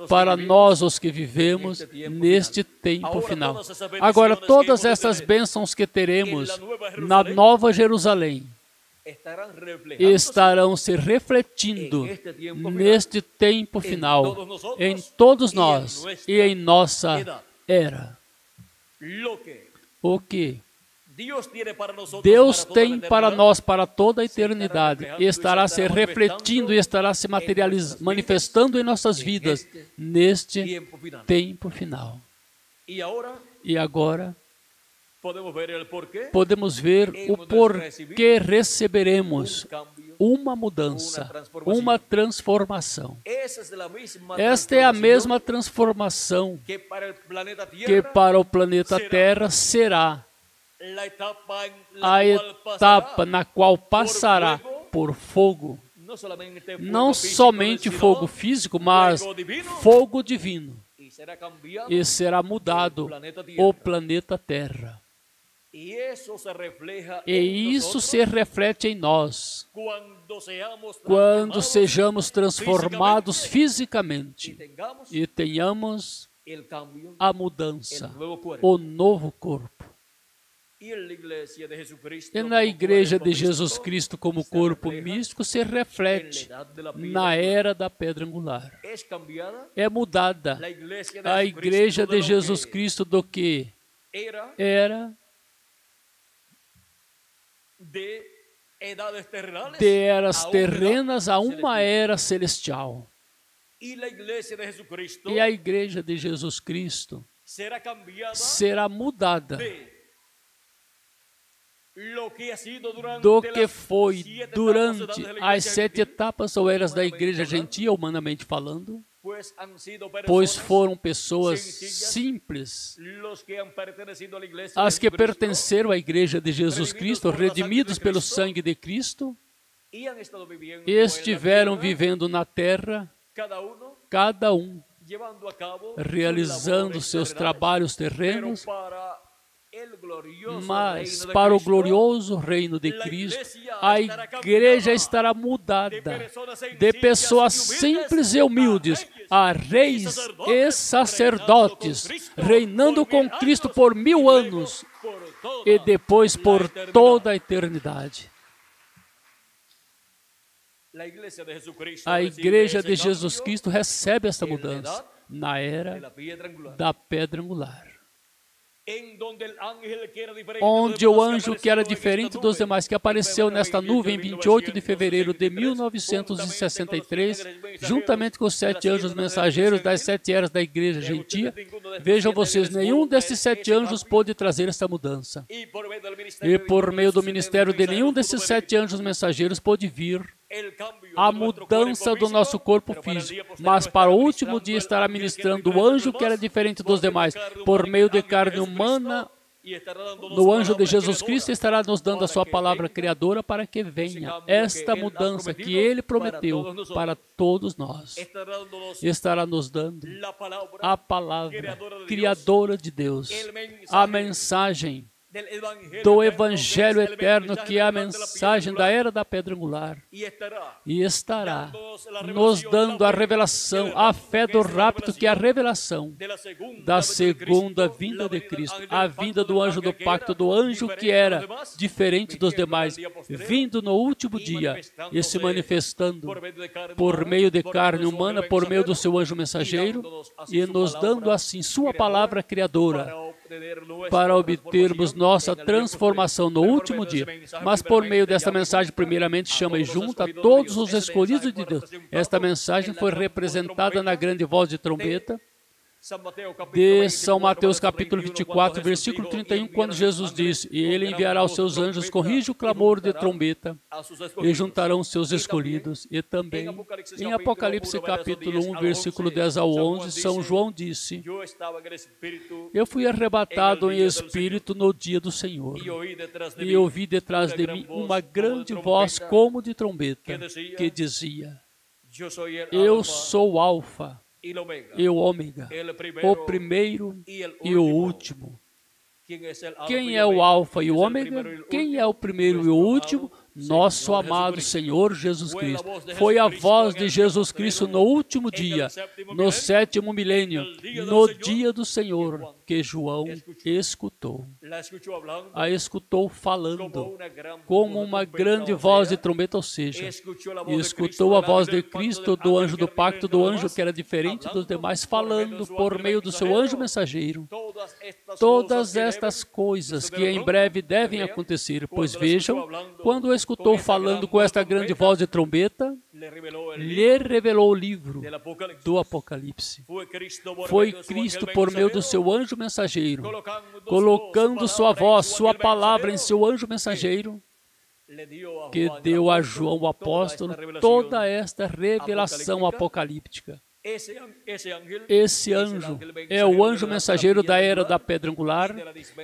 para nós, os que vivemos neste tempo final. Agora, todas essas bênçãos que teremos na Nova Jerusalém estarão se refletindo neste tempo final, em todos nós e em nossa era. O que Deus tem para nós, para toda a eternidade, estará se refletindo e estará se manifestando em nossas vidas neste tempo final. E agora, podemos ver o porquê receberemos uma mudança, uma transformação. Esta é a mesma transformação que para o planeta Terra será a etapa na qual passará por fogo, não somente fogo físico, mas fogo divino, e será mudado o planeta Terra. E isso se reflete em nós, quando sejamos transformados fisicamente e tenhamos a mudança, o novo corpo. E na igreja de Jesus Cristo como corpo místico se reflete na era da pedra angular. É mudada a igreja de Jesus Cristo do que era de eras terrenas a uma era celestial. E a igreja de Jesus Cristo será mudada do que foi durante as 7 etapas ou eras da igreja gentia, humanamente falando, pois foram pessoas simples, as que pertenceram à igreja de Jesus Cristo, redimidos pelo sangue de Cristo, e estiveram vivendo na terra, cada um realizando seus trabalhos terrenos, mas para o glorioso reino de Cristo, a igreja estará mudada de pessoas simples e humildes a reis e sacerdotes, reinando com Cristo por 1000 anos e depois por toda a eternidade. A igreja de Jesus Cristo recebe esta mudança na era da pedra angular, onde o anjo que era diferente dos demais, que apareceu nesta nuvem em 28 de fevereiro de 1963, juntamente com os 7 anjos mensageiros das 7 eras da igreja gentia. Vejam vocês, nenhum desses 7 anjos pôde trazer esta mudança. E por meio do ministério de nenhum desses 7 anjos mensageiros pôde vir a mudança do nosso corpo físico, mas para o último dia estará ministrando o anjo que era diferente dos demais, por meio de carne humana, no anjo de Jesus Cristo, estará nos dando a sua palavra criadora para que venha esta mudança que Ele prometeu para todos nós. Estará nos dando a palavra criadora de Deus, a mensagem do Evangelho eterno, que é a mensagem da era da pedra angular, e estará nos dando a revelação, a fé do rapto, que é a revelação da segunda vinda de Cristo, a vinda do anjo do pacto, do anjo que era diferente dos demais, vindo no último dia e se manifestando por meio de carne humana, por meio do seu anjo mensageiro, e nos dando assim sua palavra criadora, para obtermos nossa transformação no último dia. Mas por meio desta mensagem, primeiramente chama e junta todos os escolhidos de Deus. Esta mensagem foi representada na grande voz de trombeta de São Mateus capítulo 24, versículo 31, quando Jesus disse: e Ele enviará os seus anjos com rígido clamor de trombeta, e juntarão os seus escolhidos. E também em Apocalipse capítulo 1, versículo 10 ao 11, São João disse: eu fui arrebatado em espírito no dia do Senhor, e ouvi detrás de mim uma grande voz como de trombeta, que dizia: eu sou o Alfa e o Ômega, o primeiro e o último. Quem é o Alfa e o Ômega? Quem é o primeiro e o último? Nosso amado Senhor Jesus Cristo. Foi a voz de Jesus Cristo no último dia, no 7º milênio, no dia do Senhor, que João escutou. A escutou falando como uma grande voz de trombeta, ou seja, escutou a voz de Cristo, do anjo do pacto, do anjo que era diferente dos demais, falando por meio do seu anjo mensageiro. Todas estas coisas que em breve devem acontecer, pois vejam, quando escutou falando com esta grande voz de trombeta, lhe revelou o livro do Apocalipse. Foi Cristo, por meio do seu anjo mensageiro, colocando sua voz, sua palavra em seu anjo mensageiro, que deu a João o apóstolo toda esta revelação apocalíptica. Esse anjo é o anjo mensageiro da era da pedra angular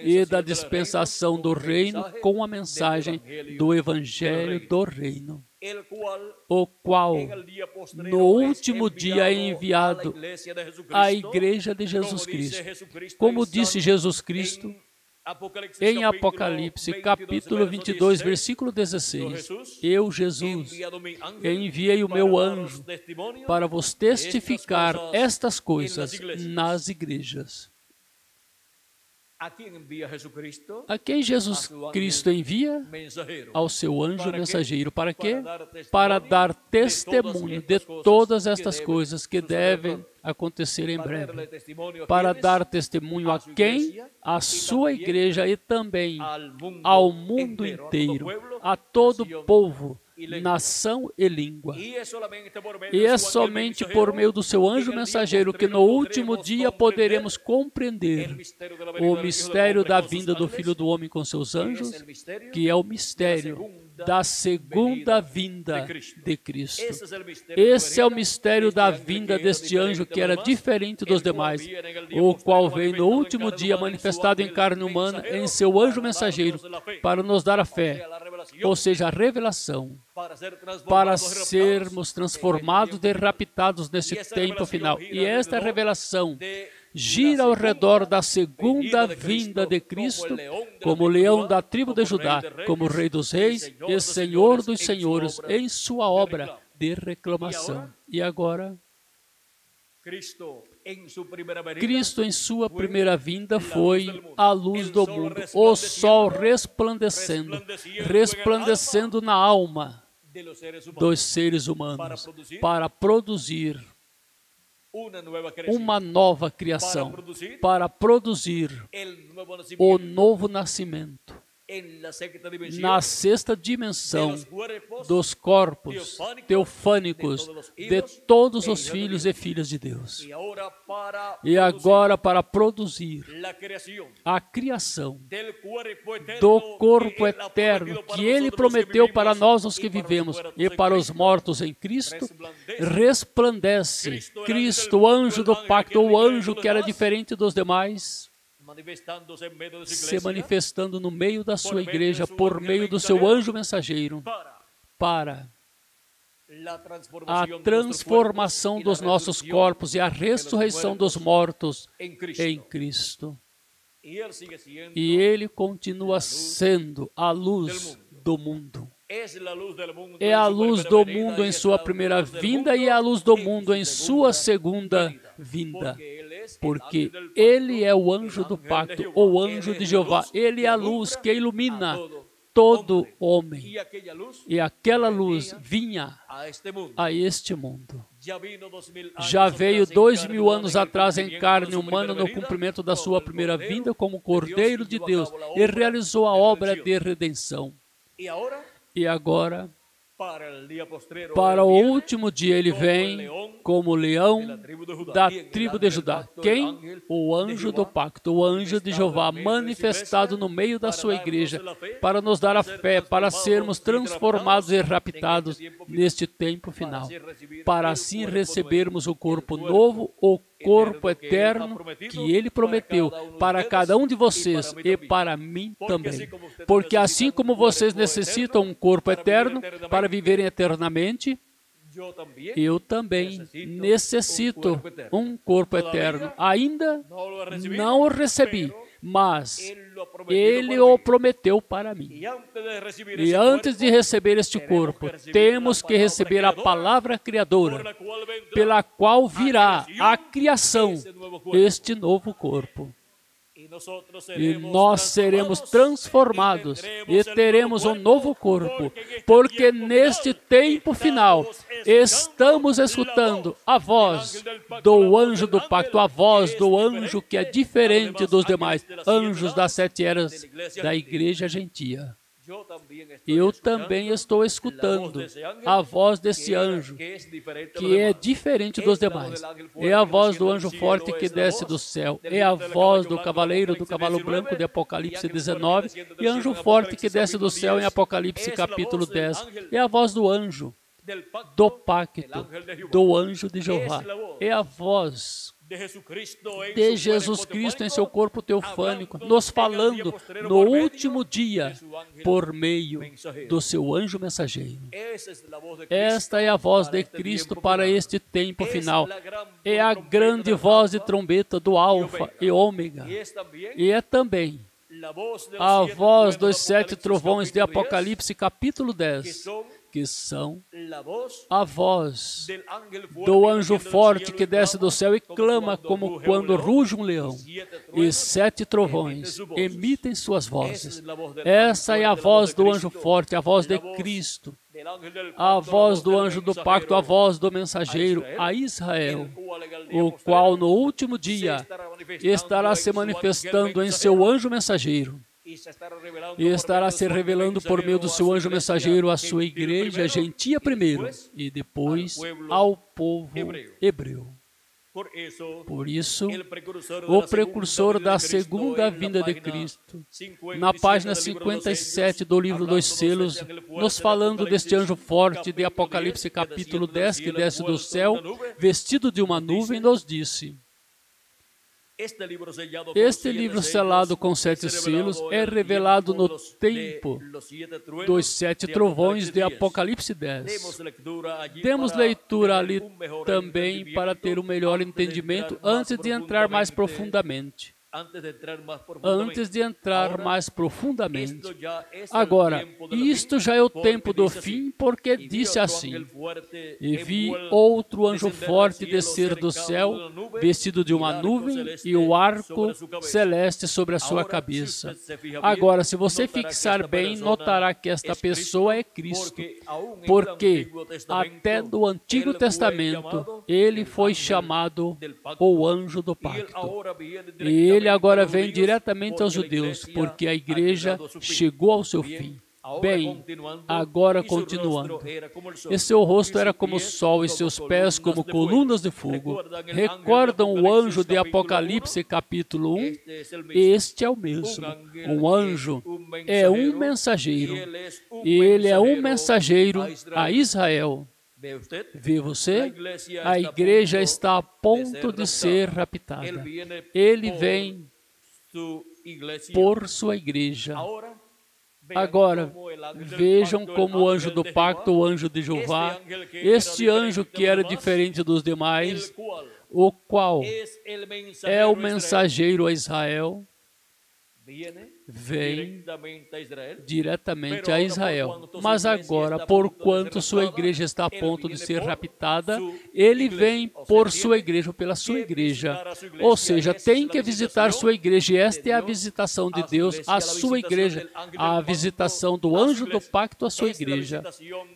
e da dispensação do reino, com a mensagem do Evangelho do reino, o qual no último dia é enviado à igreja de Jesus Cristo. Como disse Jesus Cristo em Apocalipse, capítulo 22, versículo 16, eu, Jesus, enviei o meu anjo para vos testificar estas coisas nas igrejas. A quem Jesus Cristo envia? Ao seu anjo mensageiro. Para quê? Para dar testemunho de todas estas coisas que devem acontecer em breve. Para dar testemunho a quem? A sua igreja e também ao mundo inteiro, a todo povo, nação e língua. E é somente por meio do seu anjo mensageiro que no último dia poderemos compreender o mistério da vinda do Filho do Homem com seus anjos, que é o mistério da segunda vinda de Cristo. Esse é o mistério da vinda deste anjo que era diferente dos demais, o qual veio no último dia manifestado em carne humana em seu anjo mensageiro para nos dar a fé, ou seja, a revelação, para sermos transformados e raptados nesse tempo final. E esta revelação gira ao redor da segunda vinda de Cristo, como leão da tribo de Judá, como Rei dos Reis e Senhor dos Senhores, em sua obra de reclamação. E agora, Cristo em sua primeira vinda foi a luz do mundo, o sol resplandecendo na alma dos seres humanos, para produzir uma nova criação, para produzir o novo nascimento na sexta dimensão dos corpos teofânicos de todos os filhos e filhas de Deus. E agora para produzir a criação do corpo eterno que Ele prometeu para nós os que vivemos e para os mortos em Cristo, resplandece Cristo, o anjo do pacto, o anjo que era diferente dos demais, se manifestando no meio da sua igreja por meio do seu anjo mensageiro para a transformação dos nossos corpos e a ressurreição dos mortos em Cristo. E Ele continua sendo a luz do mundo. É a luz do mundo em sua primeira vinda e é a luz do mundo em sua segunda vinda. Porque Ele é o anjo do pacto, o anjo de Jeová. Ele é a luz que ilumina todo homem. E aquela luz vinha a este mundo. Já veio 2000 anos atrás em carne humana no cumprimento da sua primeira vinda como Cordeiro de Deus e realizou a obra de redenção. E agora, para o último dia, Ele vem como leão da tribo de Judá. Quem? O anjo do pacto, o anjo de Jeová, manifestado no meio da sua igreja, para nos dar a fé, para sermos transformados e raptados neste tempo final, para assim recebermos o corpo novo, o corpo eterno que Ele prometeu para cada um de vocês e para mim também. Porque assim como vocês necessitam um corpo eterno para viverem eternamente, eu também necessito um corpo eterno. Ainda não o recebi, mas Ele o prometeu para mim. E antes de receber este corpo, temos que receber a palavra criadora, pela qual virá a criação, este novo corpo. E nós seremos transformados e teremos um novo corpo, porque neste tempo final estamos escutando a voz do anjo do pacto, a voz do anjo que é diferente dos demais anjos das 7 eras da igreja gentia. Eu também estou escutando a voz desse anjo, que é diferente dos demais. É a voz do anjo forte que desce do céu. É a voz do cavaleiro do cavalo branco de Apocalipse 19 e anjo forte que desce do céu em Apocalipse capítulo 10. É a voz do anjo do pacto, do anjo de Jeová. É a voz de Jesus Cristo em seu corpo teofânico, nos falando no último dia por meio do seu anjo mensageiro. Esta é a voz de Cristo para este tempo final. É a grande voz de trombeta do Alfa e Ômega. E é também a voz dos 7 trovões de Apocalipse capítulo 10, que são a voz do anjo forte que desce do céu e clama como quando ruge um leão, e 7 trovões emitem suas vozes. Essa é a voz do anjo forte, a voz de Cristo, a voz do anjo do pacto, a voz do mensageiro a Israel, o qual no último dia estará se manifestando em seu anjo mensageiro e estará se revelando por meio do seu anjo mensageiro à sua igreja gentia primeiro e depois ao povo hebreu. Por isso, o precursor da segunda vinda de Cristo, na página 57 do livro dos selos, nos falando deste anjo forte de Apocalipse capítulo 10, que desce do céu, vestido de uma nuvem, nos disse: este livro selado com 7 selos é revelado no tempo dos 7 trovões de Apocalipse 10. Demos leitura ali também para ter um melhor entendimento antes de entrar mais profundamente. Agora, isto já é o tempo do fim, porque disse assim: e vi outro anjo forte descer do céu, vestido de uma nuvem, e o arco celeste sobre a sua cabeça. Agora, se você fixar bem, notará que esta pessoa é Cristo, porque até no Antigo Testamento ele foi chamado o anjo do pacto. E ele agora vem diretamente aos judeus, porque a igreja chegou ao seu fim. Bem, agora continuando. E seu rosto era como o sol e seus pés como colunas de fogo. Recordam o anjo de Apocalipse capítulo 1? Este é o mesmo. Um anjo é um mensageiro. E ele é um mensageiro a Israel. Vê você? A igreja está a ponto de ser raptada. Ele vem por sua igreja. Agora, vejam como o anjo do pacto, o anjo de Jeová, este anjo que era diferente dos demais, o qual é o mensageiro a Israel, vem diretamente a Israel. Mas agora, porquanto sua igreja está a ponto de ser raptada, ele vem por sua igreja, pela sua igreja. Ou seja, tem que visitar sua igreja, e esta é a visitação de Deus à sua igreja, a visitação do anjo do pacto à sua igreja.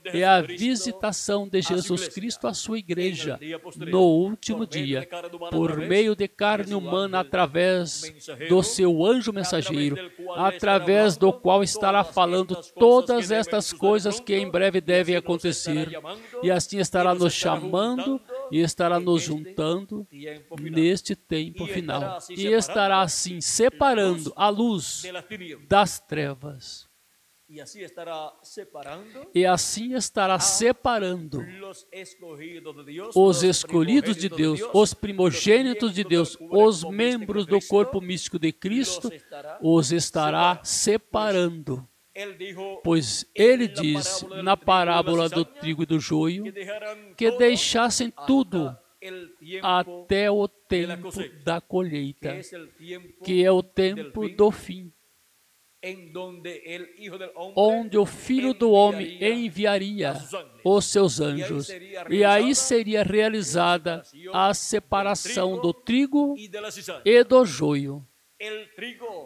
É a visitação de Jesus Cristo à sua igreja no último dia, por meio de carne humana, através do seu anjo mensageiro, através do qual estará falando todas estas coisas que em breve devem acontecer, e assim estará nos chamando e estará nos juntando neste tempo final, e estará assim separando a luz das trevas. E assim estará separando os escolhidos de Deus, os primogênitos de Deus, os membros do corpo místico de Cristo, os estará separando. Pois ele disse na parábola do trigo e do joio que deixassem tudo até o tempo da colheita, que é o tempo do fim, onde o Filho do Homem enviaria os seus anjos, e aí seria realizada a separação do trigo e do joio.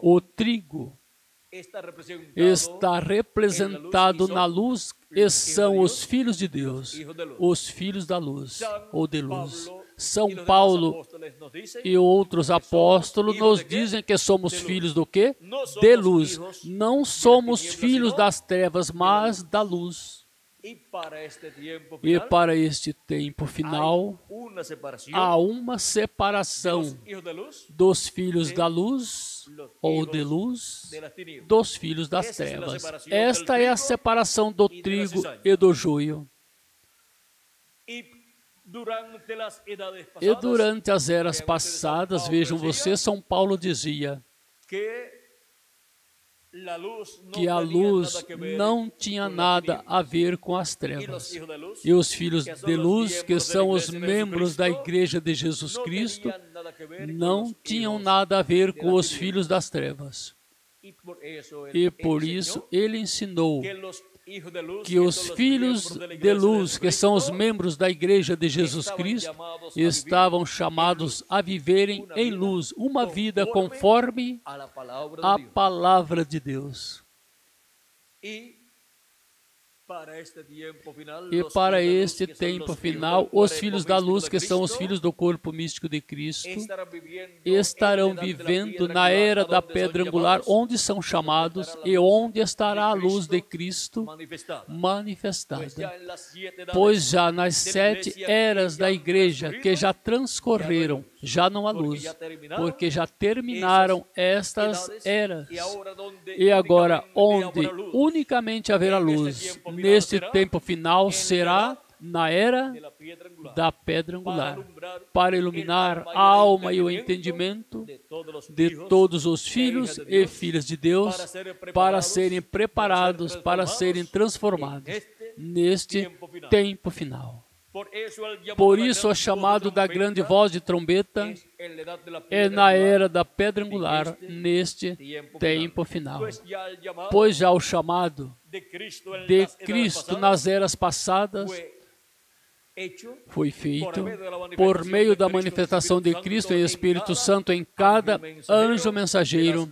O trigo está representado na luz, e são os filhos de Deus, os filhos da luz, ou de luz. São Paulo e outros apóstolos nos dizem que somos filhos do quê? De luz. Não somos filhos das trevas, mas da luz. E para este tempo final, há uma separação dos filhos da luz, ou de luz, dos filhos das trevas. Esta é a separação do trigo e do joio. E durante as eras passadas, vejam vocês, São Paulo dizia que a luz não tinha nada a ver com as trevas. E os filhos de luz, que são os membros da Igreja de Jesus Cristo, não tinham nada a ver com os filhos das trevas. E por isso ele ensinou que os filhos de luz, que são os membros da Igreja de Jesus Cristo, estavam chamados a viverem em luz, uma vida conforme a palavra de Deus. E para este tempo final, os filhos da luz, que são os filhos do corpo místico de Cristo, estarão vivendo na era da pedra angular, onde são chamados e onde estará a luz de Cristo manifestada. Pois já nas 7 eras da igreja, que já transcorreram, já não há luz, porque já terminaram estas eras. E agora, onde unicamente haverá luz, neste tempo final, será na era da pedra angular, para iluminar a alma e o entendimento de todos os filhos e filhas de Deus, para serem preparados, para serem transformados neste tempo final. Por isso, o chamado da grande voz de trombeta é na era da pedra angular, neste tempo final. Pois já o chamado de Cristo nas eras passadas foi feito por meio da manifestação de Cristo e Espírito Santo em cada anjo mensageiro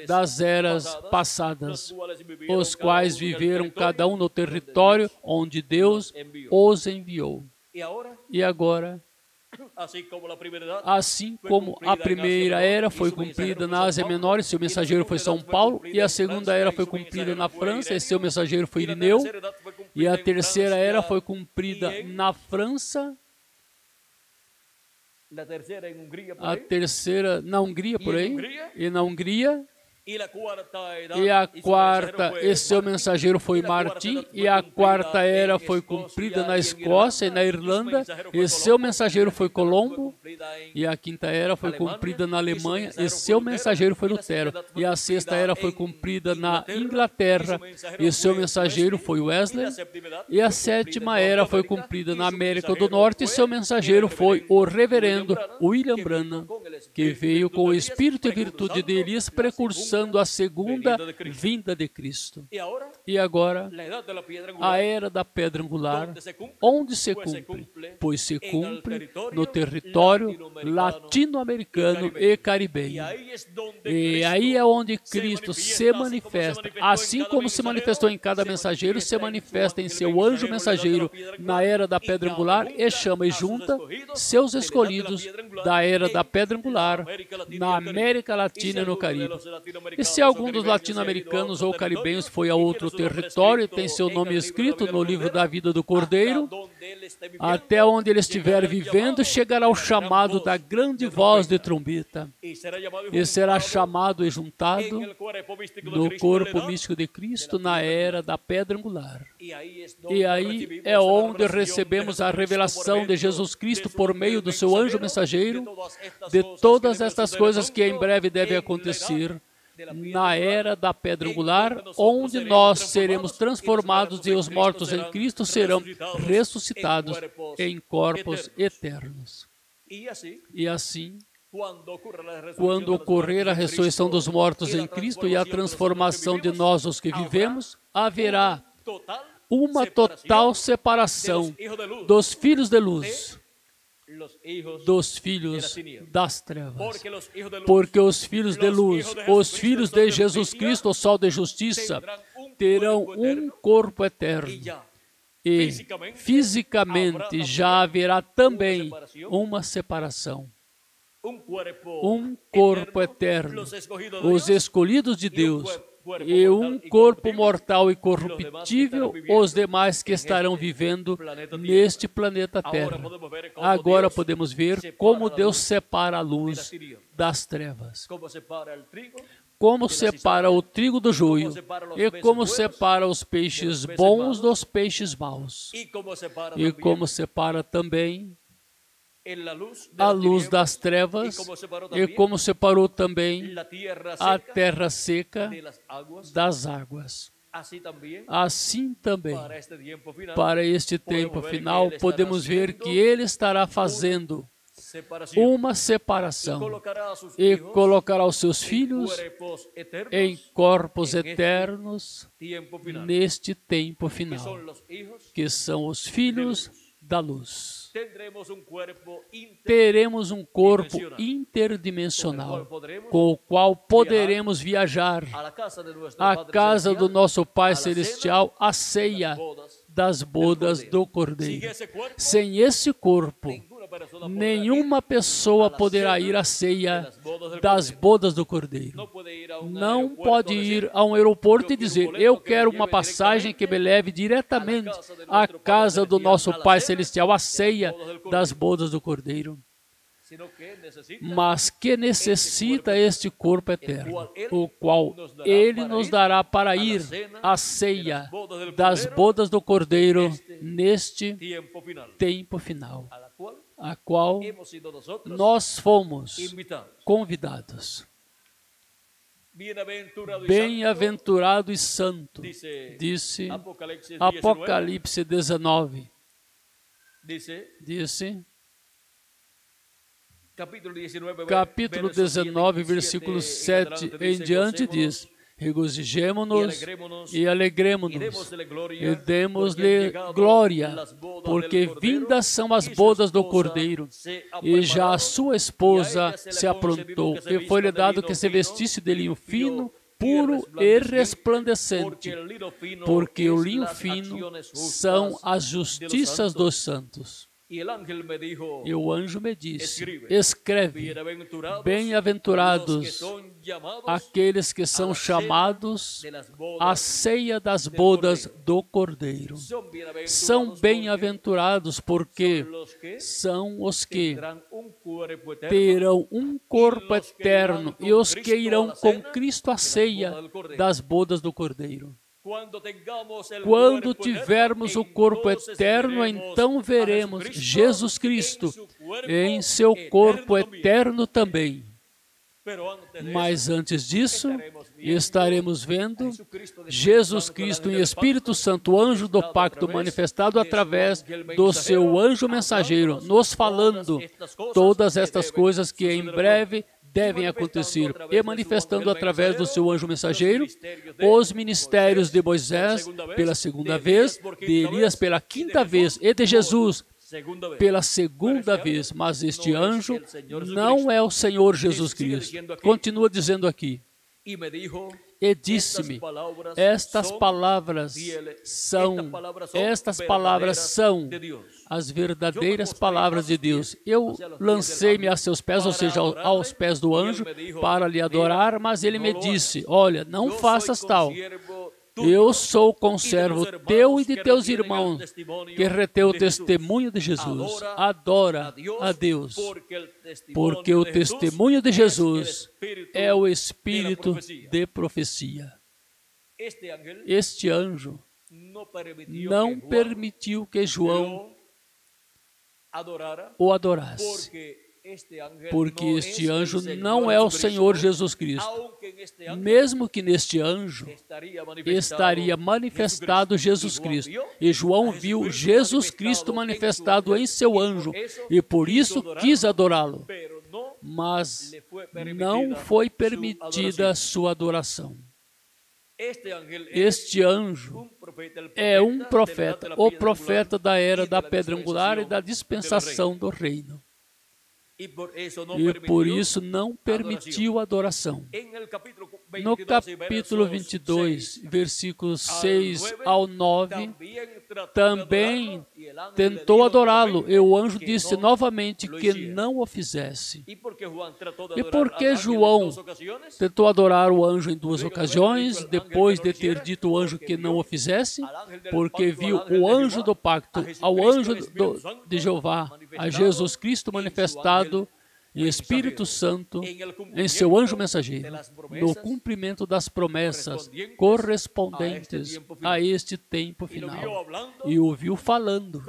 das eras passadas, os quais viveram cada um no território onde Deus os enviou. E agora, assim como a primeira era foi cumprida na Ásia Menor, e seu mensageiro foi São Paulo, e a segunda era foi cumprida na França, e seu mensageiro foi Irineu, e a terceira era foi cumprida na França, a terceira na Hungria, por aí, e na Hungria, e a quarta, e seu mensageiro foi Martim, e a quarta era foi cumprida na Escócia e na Irlanda, e seu mensageiro foi Colombo, e a quinta era foi cumprida na Alemanha, e seu mensageiro foi Lutero, e a sexta era foi cumprida na Inglaterra, e seu mensageiro foi Wesley, e a sétima era foi cumprida na América do Norte, e seu mensageiro foi o reverendo William Branham, que veio com o espírito e virtude de Elias, precursando a segunda vinda de Cristo. E agora, a era da pedra angular, onde se cumpre? Pois se cumpre no território latino-americano e caribenho. E aí é onde Cristo se manifesta. Assim como se manifestou em cada mensageiro, se manifesta em seu anjo mensageiro na era da pedra angular e chama e junta seus escolhidos da era da pedra angular na América Latina e no Caribe. E se algum dos latino-americanos ou caribenhos foi a outro território e tem seu nome escrito no livro da vida do Cordeiro, até onde ele estiver vivendo, chegará o chamado da grande voz de trombeta, e será chamado e juntado no corpo místico de Cristo na era da pedra angular. E aí é onde recebemos a revelação de Jesus Cristo por meio do seu anjo mensageiro, de todas estas coisas que em breve devem acontecer, na era da pedra angular, onde nós seremos transformados e os mortos em Cristo serão ressuscitados em corpos eternos. E assim, quando ocorrer a ressurreição dos mortos em Cristo e a transformação de nós, os que vivemos, haverá uma total separação dos filhos de luz dos filhos das trevas, porque os filhos de luz, os filhos de Jesus Cristo, o sol de justiça, terão um corpo eterno, e fisicamente já haverá também uma separação, um corpo eterno, os escolhidos de Deus, e um corpo mortal e corruptível, os demais que estarão vivendo neste planeta Terra. Agora podemos ver como Deus separa a luz das trevas. Como separa o trigo do joio, e como separa os peixes bons dos peixes maus. E como separa também a luz das trevas, e como separou também a terra seca das águas. Assim também, para este tempo final, podemos ver que Ele estará fazendo uma separação e colocará os seus filhos em corpos eternos neste tempo final, que são os filhos da luz. Teremos um corpo interdimensional, com o qual poderemos viajar à casa do nosso Pai Celestial, à ceia das bodas do Cordeiro. Sem esse corpo, nenhuma pessoa poderá ir à ceia das bodas do Cordeiro. Não pode ir a um aeroporto e dizer: eu quero uma passagem que me leve diretamente à casa do nosso Pai Celestial, à ceia das bodas do Cordeiro. Mas que necessita este corpo eterno, o qual Ele nos dará para ir à ceia das bodas do Cordeiro neste tempo final, a qual nós fomos convidados. Bem-aventurado e santo, disse Apocalipse 19, disse capítulo 19, versículo 7 em diante, diz: regozijemo-nos e alegremo-nos e demos-lhe glória, porque vindas são as bodas do Cordeiro, e já a sua esposa se aprontou, e foi-lhe dado que se vestisse de linho fino, puro e resplandecente, porque o linho fino são as justiças dos santos. E o anjo me disse: escreve, bem-aventurados aqueles que são chamados à ceia das bodas do Cordeiro. São bem-aventurados porque são os que terão um corpo eterno e os que irão com Cristo à ceia das bodas do Cordeiro. Quando tivermos o corpo eterno, então veremos Jesus Cristo em seu corpo eterno também. Mas antes disso, estaremos vendo Jesus Cristo em Espírito Santo, anjo do pacto, manifestado através do seu anjo mensageiro, nos falando todas estas coisas que em breve devem acontecer, e manifestando através do seu anjo mensageiro os ministérios de Moisés pela segunda vez, de Elias pela quinta vez e de Jesus pela segunda vez. Mas este anjo não é o Senhor Jesus Cristo. Continua dizendo aqui: e disse-me, estas palavras são as verdadeiras palavras de Deus. Eu lancei-me a seus pés, ou seja, aos pés do anjo, para lhe adorar, mas ele me disse: olha, não faças tal. Eu sou conservo teu e de teus irmãos, que retém o testemunho de Jesus. Adora a Deus, porque o testemunho de Jesus é o espírito de profecia. Este anjo não permitiu que João o adorasse, porque este anjo não é o Senhor Jesus Cristo. Mesmo que neste anjo estaria manifestado Jesus Cristo. E João viu Jesus Cristo manifestado em seu anjo, e por isso quis adorá-lo. Mas não foi permitida a sua adoração. Este anjo é um profeta, o profeta da era da pedra angular e da dispensação do reino. E por isso não permitiu adoração. No capítulo 22, versículos 6 ao 9, também tentou adorá-lo, e o anjo disse novamente que não o fizesse. E por que João tentou adorar o anjo em duas ocasiões, depois de ter dito o anjo que não o fizesse? Porque viu o anjo do pacto, ao anjo de Jeová, a Jesus Cristo manifestado em Espírito Santo, em seu anjo mensageiro, no cumprimento das promessas correspondentes a este tempo final. E ouviu falando,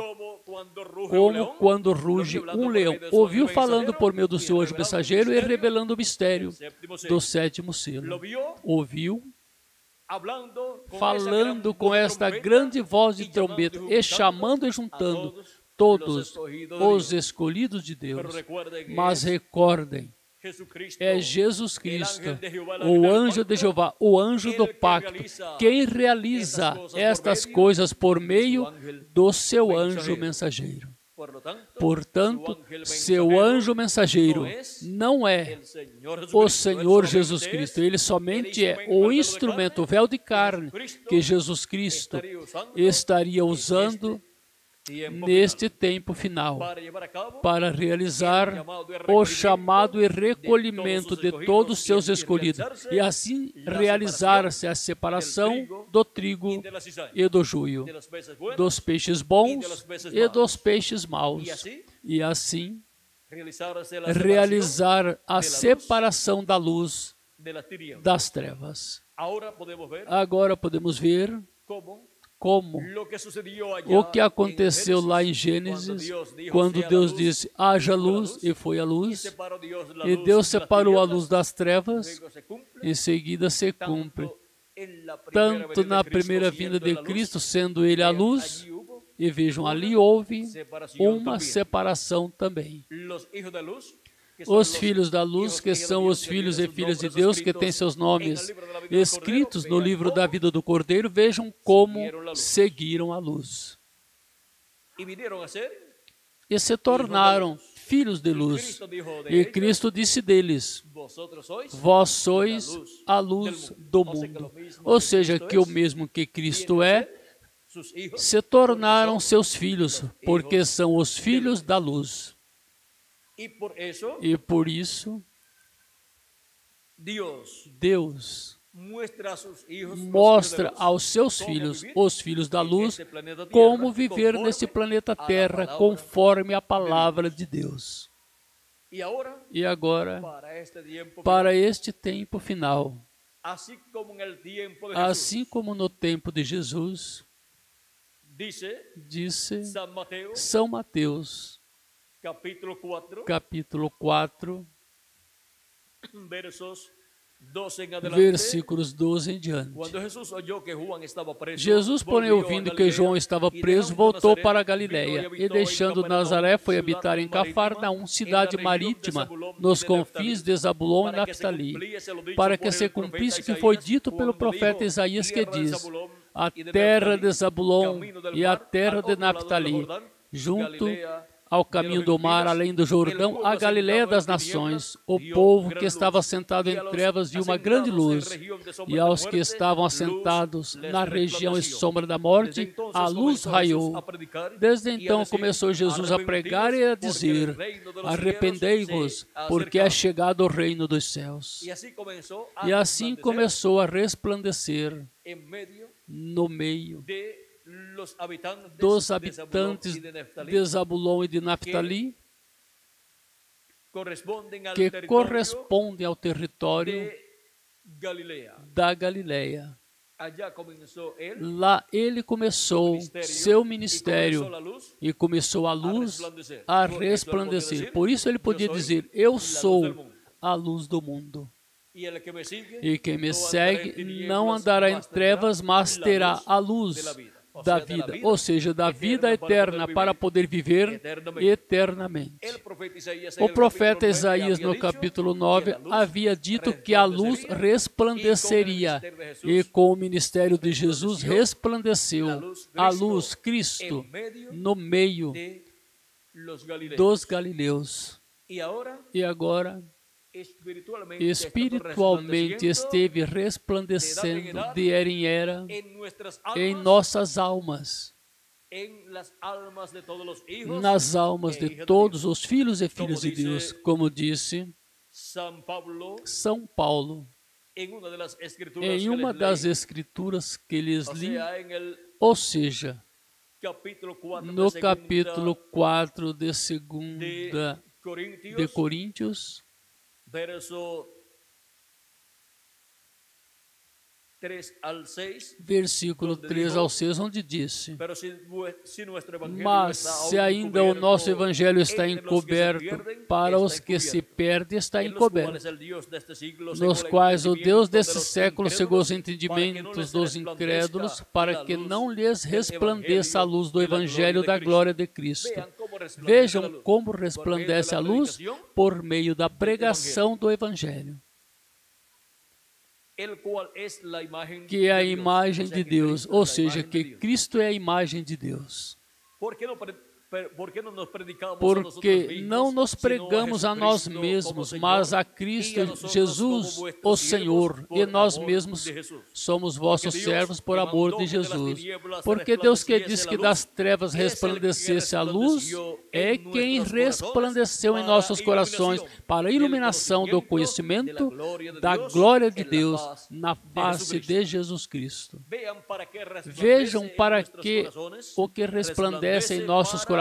como quando ruge um leão. Ouviu falando por meio do seu anjo mensageiro e revelando o mistério do sétimo selo. Ouviu falando com esta grande voz de trombeta e chamando e juntando todos os escolhidos de Deus. Mas recordem É Jesus Cristo, o anjo de Jeová, o anjo do pacto, quem realiza estas coisas por meio do seu anjo mensageiro. Portanto, seu anjo mensageiro não é o Senhor Jesus Cristo, ele somente é o instrumento, o véu de carne que Jesus Cristo estaria usando neste tempo final, para realizar o chamado e recolhimento de todos os seus escolhidos, e assim realizar-se a separação do trigo e do joio, dos peixes bons e dos peixes maus, e assim realizar a separação da luz das trevas. Agora podemos ver como o que aconteceu lá em Gênesis, quando Deus disse, haja luz, e foi a luz, e Deus separou a luz das trevas, em seguida se cumpre. Tanto na primeira vinda de Cristo, sendo Ele a luz, e vejam, ali houve uma separação também. Os filhos da luz, que são os filhos e filhas de Deus, que têm seus nomes escritos no livro da vida do Cordeiro, vejam como seguiram a luz. E se tornaram filhos de luz. E Cristo disse deles, vós sois a luz do mundo. Ou seja, que o mesmo que Cristo é, se tornaram seus filhos, porque são os filhos da luz. E por isso, Deus mostra aos seus filhos, os filhos da luz, como viver nesse planeta Terra conforme a palavra de Deus. E agora, para este tempo final, assim como no tempo de Jesus, disse São Mateus, capítulo 4, versículos 12 em diante. Jesus, porém, ouvindo que João estava preso, voltou para a Galiléia, e deixando Nazaré, foi habitar em Cafarnaum, cidade marítima, nos confins de Zabulon e Naphtali, para que se cumprisse o que foi dito pelo profeta Isaías, que diz, a terra de Zabulon e a terra de Naphtali, junto ao caminho do mar, além do Jordão, a Galiléia das nações. O povo que estava sentado em trevas viu uma grande luz, e aos que estavam assentados na região e sombra da morte, a luz raiou. Desde então começou Jesus a pregar e a dizer, arrependei-vos, porque é chegado o reino dos céus. E assim começou a resplandecer no meio dos habitantes de Zabulon e de Naphtali, que correspondem ao território da Galiléia. Lá ele começou seu ministério e começou a luz a resplandecer. Por isso ele podia dizer, eu sou a luz do mundo. E quem me segue não andará em trevas, mas terá a luz da vida, ou seja, da vida eterna, para poder viver eternamente. O profeta Isaías, no capítulo 9, havia dito que a luz resplandeceria, e com o ministério de Jesus resplandeceu a luz, Cristo, no meio dos galileus. E agora, espiritualmente esteve resplandecendo de era em era em nossas almas, nas almas de todos os filhos e filhas de Deus, como disse São Paulo em uma das escrituras que lhes li, ou seja, no capítulo 4 de 2 de Coríntios, versículo 3 ao 6, onde disse, mas se ainda o nosso evangelho está encoberto, para os que se perdem está encoberto, nos quais o Deus desse século cegou os entendimentos dos incrédulos, para que não lhes resplandeça a luz do evangelho da glória de Cristo, Vejam como resplandece a luz por meio da pregação do Evangelho, que é a imagem de Deus, ou seja, que Cristo é a imagem de Deus. Porque não nos pregamos a nós mesmos, mas a Cristo Jesus, o Senhor, e nós mesmos somos vossos servos por amor de Jesus. Porque Deus que disse que das trevas resplandecesse a luz, é quem resplandeceu em nossos corações para a iluminação do conhecimento da glória de Deus na face de Jesus Cristo. Vejam para que o que resplandece em nossos corações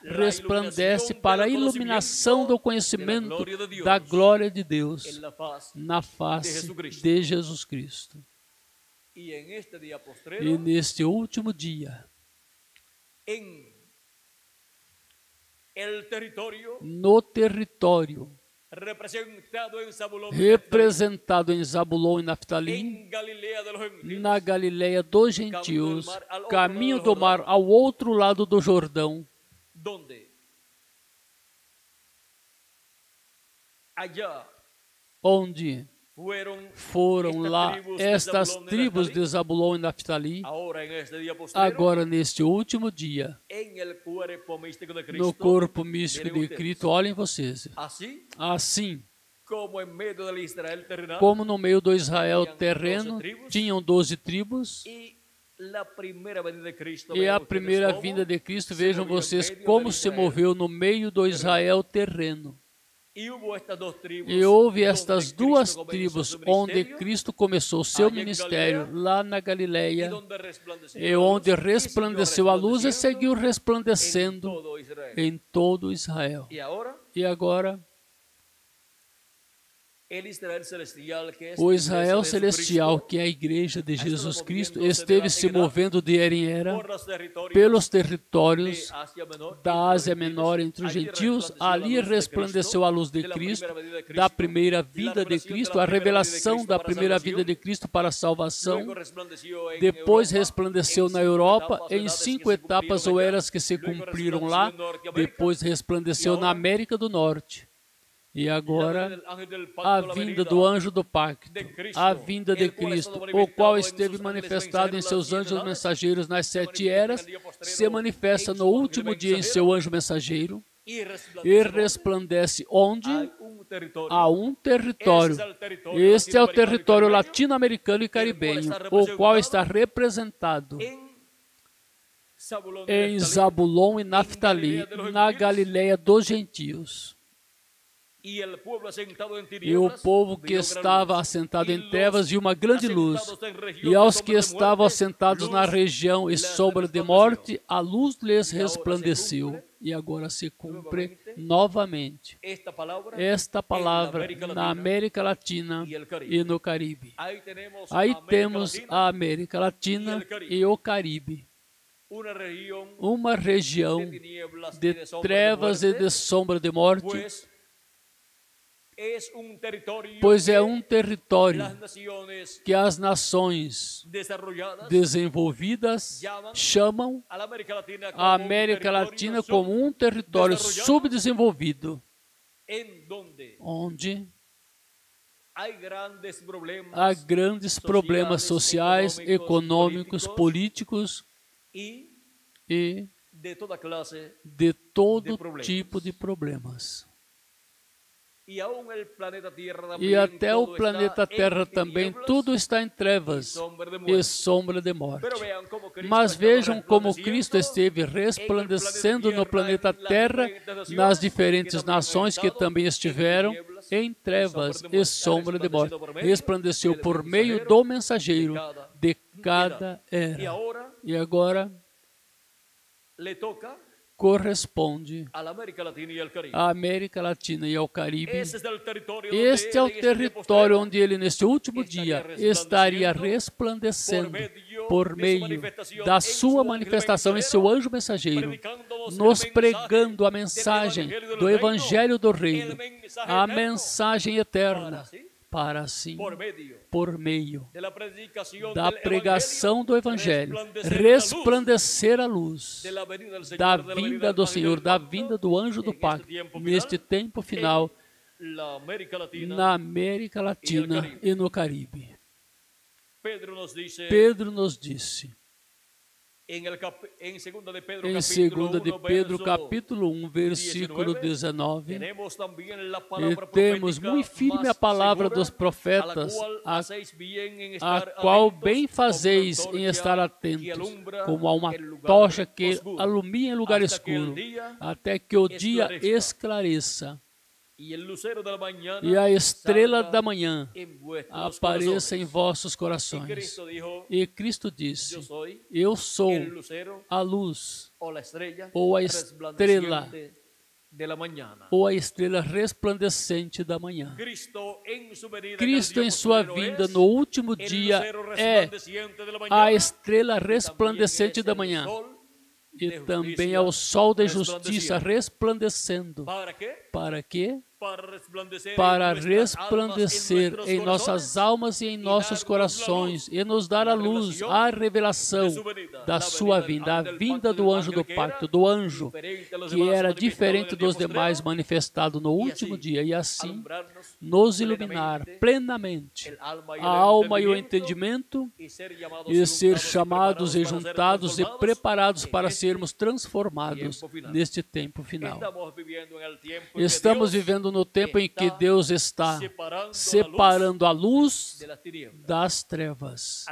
resplandece para a iluminação do conhecimento da glória de Deus na face de Jesus Cristo. E neste último dia, no território representado em Zabulon e Naftali, na Galileia dos gentios, caminho do mar ao outro lado do Jordão, onde foram lá estas tribos de Zabulon e Naftali, agora neste último dia, no corpo místico de Cristo, olhem vocês, assim, como no meio do Israel terreno, tinham 12 tribos, e a primeira vinda de Cristo, vejam vocês como se moveu no meio do Israel terreno. E houve estas duas tribos onde Cristo começou seu ministério, lá na Galileia, e onde resplandeceu a luz e seguiu resplandecendo em todo Israel. E agora, o Israel celestial, que é a igreja de Jesus Cristo, esteve se movendo de era em era pelos territórios da Ásia Menor entre os gentios. Ali resplandeceu a luz de Cristo, da primeira vinda de Cristo, a revelação da primeira vinda de Cristo para a salvação. Depois resplandeceu na Europa em 5 etapas ou eras que se cumpriram lá. Depois resplandeceu na América do Norte. E agora, a vinda do anjo do pacto, a vinda de Cristo, o qual esteve manifestado em seus anjos mensageiros nas 7 eras, se manifesta no último dia em seu anjo mensageiro e resplandece onde? Há um território. Este é o território latino-americano e caribenho, o qual está representado em Zabulon e Naftali, na Galileia dos gentios. E o povo que estava assentado em trevas viu uma grande luz, e aos que estavam assentados na região e sombra de morte, a luz lhes resplandeceu. E agora se cumpre novamente esta palavra na América Latina e no Caribe. Aí temos a América Latina e o Caribe, uma região de trevas e de sombra de morte, pois é um território que as nações desenvolvidas chamam a América Latina como um território subdesenvolvido, onde há grandes problemas sociais, econômicos, políticos e de todo tipo de problemas. E até o planeta Terra também, tudo está em trevas e sombra de morte. Mas vejam como Cristo esteve resplandecendo no planeta Terra, nas diferentes nações que também estiveram em trevas e sombra de morte. Resplandeceu por meio do mensageiro de cada era. E agora corresponde à América Latina e ao Caribe. Este é o território onde ele, neste último dia, estaria resplandecendo por meio da sua manifestação em seu anjo mensageiro, nos pregando a mensagem do Evangelho do Reino, a mensagem eterna. para assim, por meio da pregação do Evangelho, resplandecer a luz da vinda do Senhor, da vinda do anjo do pacto, neste tempo final, na América Latina e no Caribe. Pedro nos disse, em 2 de Pedro, capítulo 1, versículo 19, e temos muito firme a palavra dos profetas, a qual bem fazeis em estar atentos, como a uma tocha que alumia em lugar escuro, até que o dia esclareça e a estrela da manhã apareça em vossos corações. E Cristo disse, eu sou a luz, ou a estrela resplandecente da manhã. Cristo em sua vinda no último dia é a estrela resplandecente da manhã. E também é o sol da justiça resplandecendo. Para quê? Para resplandecer em nossas almas e em nossos corações e nos dar a luz, a revelação da sua vinda, a vinda do anjo do pacto, do anjo que era diferente dos demais, manifestado no último dia, e assim nos iluminar plenamente a alma e o entendimento e ser chamados e juntados e preparados para sermos transformados neste tempo final. Estamos vivendo no tempo em que Deus está separando a luz das trevas,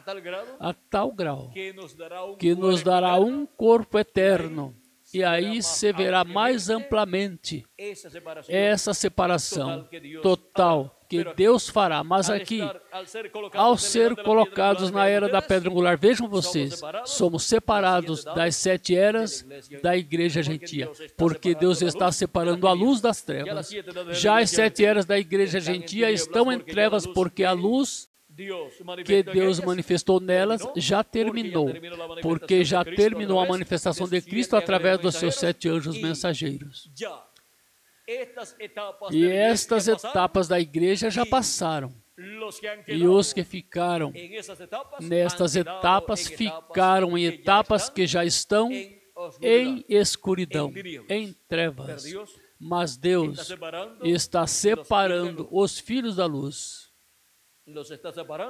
a tal grau que nos dará um corpo eterno. E aí se verá mais amplamente essa separação total que Deus fará. Mas aqui, ao ser colocados na era da pedra angular, vejam vocês, somos separados das 7 eras da igreja gentia, porque Deus está separando a luz das trevas. Já as 7 eras da igreja gentia estão em trevas, porque a luz que Deus manifestou nelas já terminou, porque já terminou a manifestação de Cristo através dos seus 7 anjos mensageiros. E estas etapas da igreja já passaram. E os que ficaram nestas etapas ficaram em etapas que já estão em escuridão, em trevas. Mas Deus está separando os filhos da luz.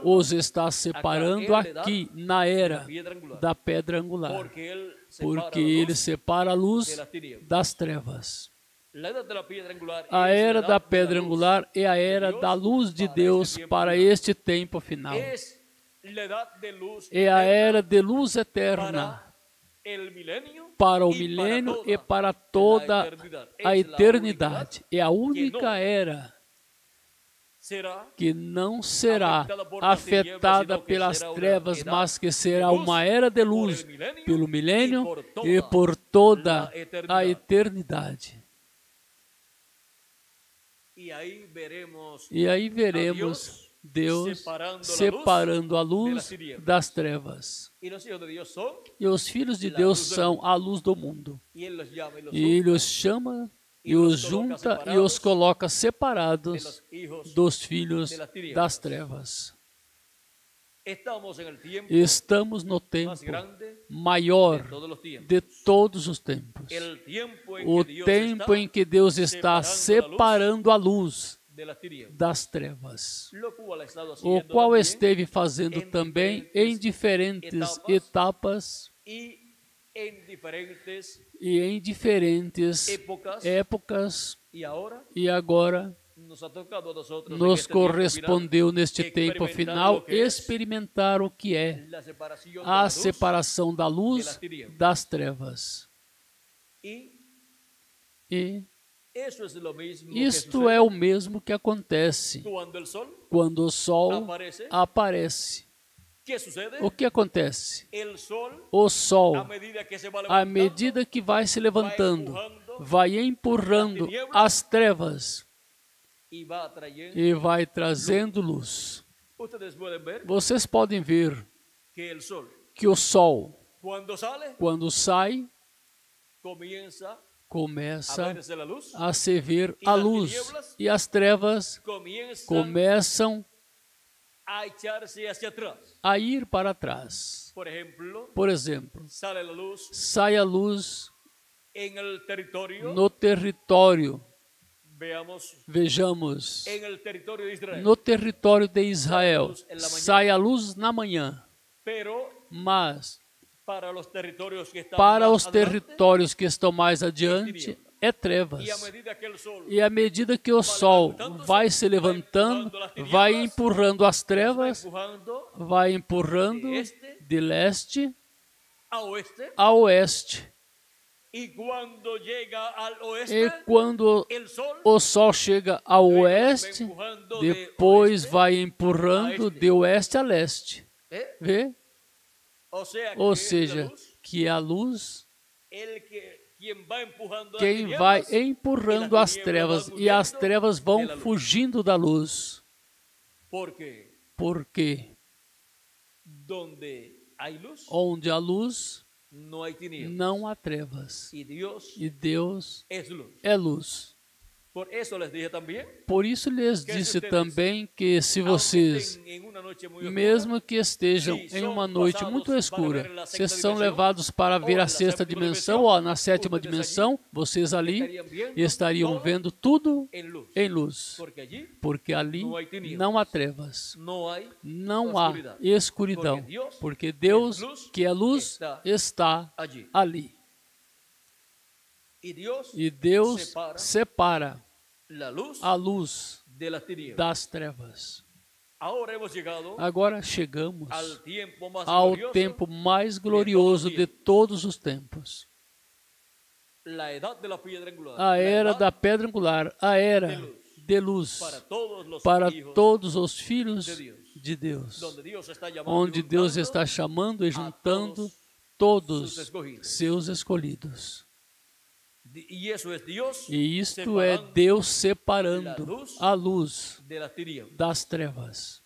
Os está separando aqui na era da pedra angular, porque Ele separa a luz das trevas. A era da pedra angular é a era da luz de Deus para este tempo final. É a era de luz eterna para o milênio e para toda a eternidade. É a única era que não será afetada pelas trevas, mas que será uma era de luz pelo milênio e por toda a eternidade. E aí veremos Deus separando a luz das trevas. E os filhos de Deus são a luz do mundo. E Ele os chama e os junta e os coloca separados dos filhos das trevas. Estamos no tempo maior de todos os tempos. O tempo em que Deus está separando a luz das trevas, o qual esteve fazendo também em diferentes etapas e em diferentes épocas, e agora nos correspondeu neste tempo final experimentar o que é a separação da luz das trevas. E isto é o mesmo que acontece quando o sol aparece. O que acontece? O sol, à medida que vai se levantando, vai empurrando as trevas e vai trazendo luz. Vocês podem ver que o sol, quando sai, começa a se ver a luz e as trevas começam a ir para trás. Por exemplo, sai a luz no território. Vejamos, no território de Israel, sai a luz na manhã, mas para os territórios que estão mais adiante, é trevas. E à medida que o sol vai se levantando, vai empurrando as trevas, vai empurrando de leste a oeste. E quando o sol chega ao oeste, depois vai empurrando de oeste a leste. Vê? Ou seja, que a luz, quem vai empurrando as trevas, e as trevas vão fugindo da luz. Porque onde há luz, não há trevas. E Deus é luz. Por isso lhes disse também que se vocês, mesmo que estejam em uma noite muito escura, se são levados para ver a sexta dimensão ou na sétima dimensão, vocês ali estariam vendo tudo em luz. Porque ali não há trevas, não há escuridão, porque Deus, que é luz, está ali. E Deus separa a luz das trevas. Agora chegamos ao tempo mais glorioso de todos os tempos. A era da pedra angular, a era de luz para todos os filhos de Deus, onde Deus está chamando e juntando todos seus escolhidos. E isto é Deus separando a luz das trevas.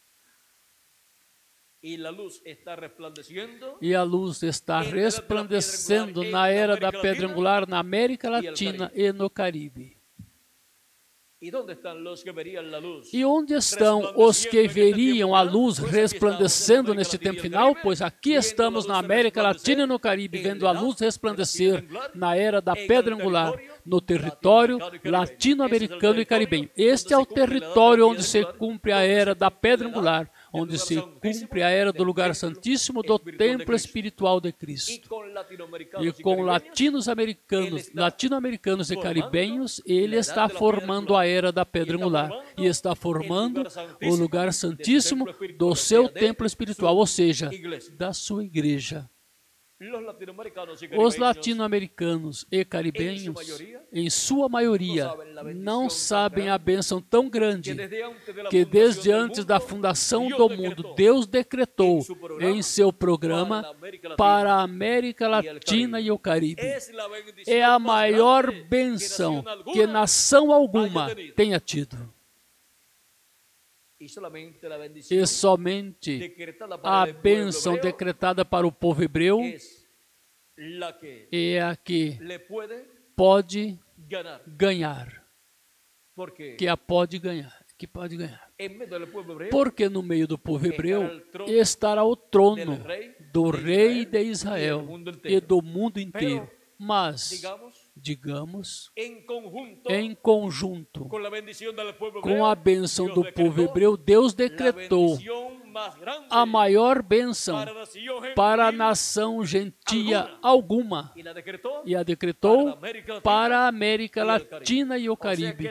E a luz está resplandecendo na era da pedra angular, na América Latina e no Caribe. E onde estão os que veriam a luz resplandecendo neste tempo final? Pois aqui estamos na América Latina e no Caribe, vendo a luz resplandecer na era da pedra angular, no território latino-americano e caribenho. Este é o território onde se cumpre a era da pedra angular, onde se cumpre a era do lugar santíssimo do templo espiritual de Cristo. E com latino-americanos e caribenhos, ele está formando a era da pedra angular e está formando o lugar santíssimo do seu templo espiritual, ou seja, da sua igreja. Os latino-americanos e caribenhos, em sua maioria, não sabem a bênção tão grande que desde antes da fundação do mundo, Deus decretou em seu programa para a América Latina e o Caribe. É a maior bênção que nação alguma tenha tido. E somente a bênção decretada para o povo hebreu é a que pode ganhar. Que a pode ganhar. Que pode ganhar. Porque no meio do povo hebreu estará o trono do rei de Israel e do mundo inteiro. Mas, digamos, em conjunto com a bênção do povo hebreu, Deus decretou a maior bênção para a nação gentia alguma, e a decretou para a América Latina e o Caribe.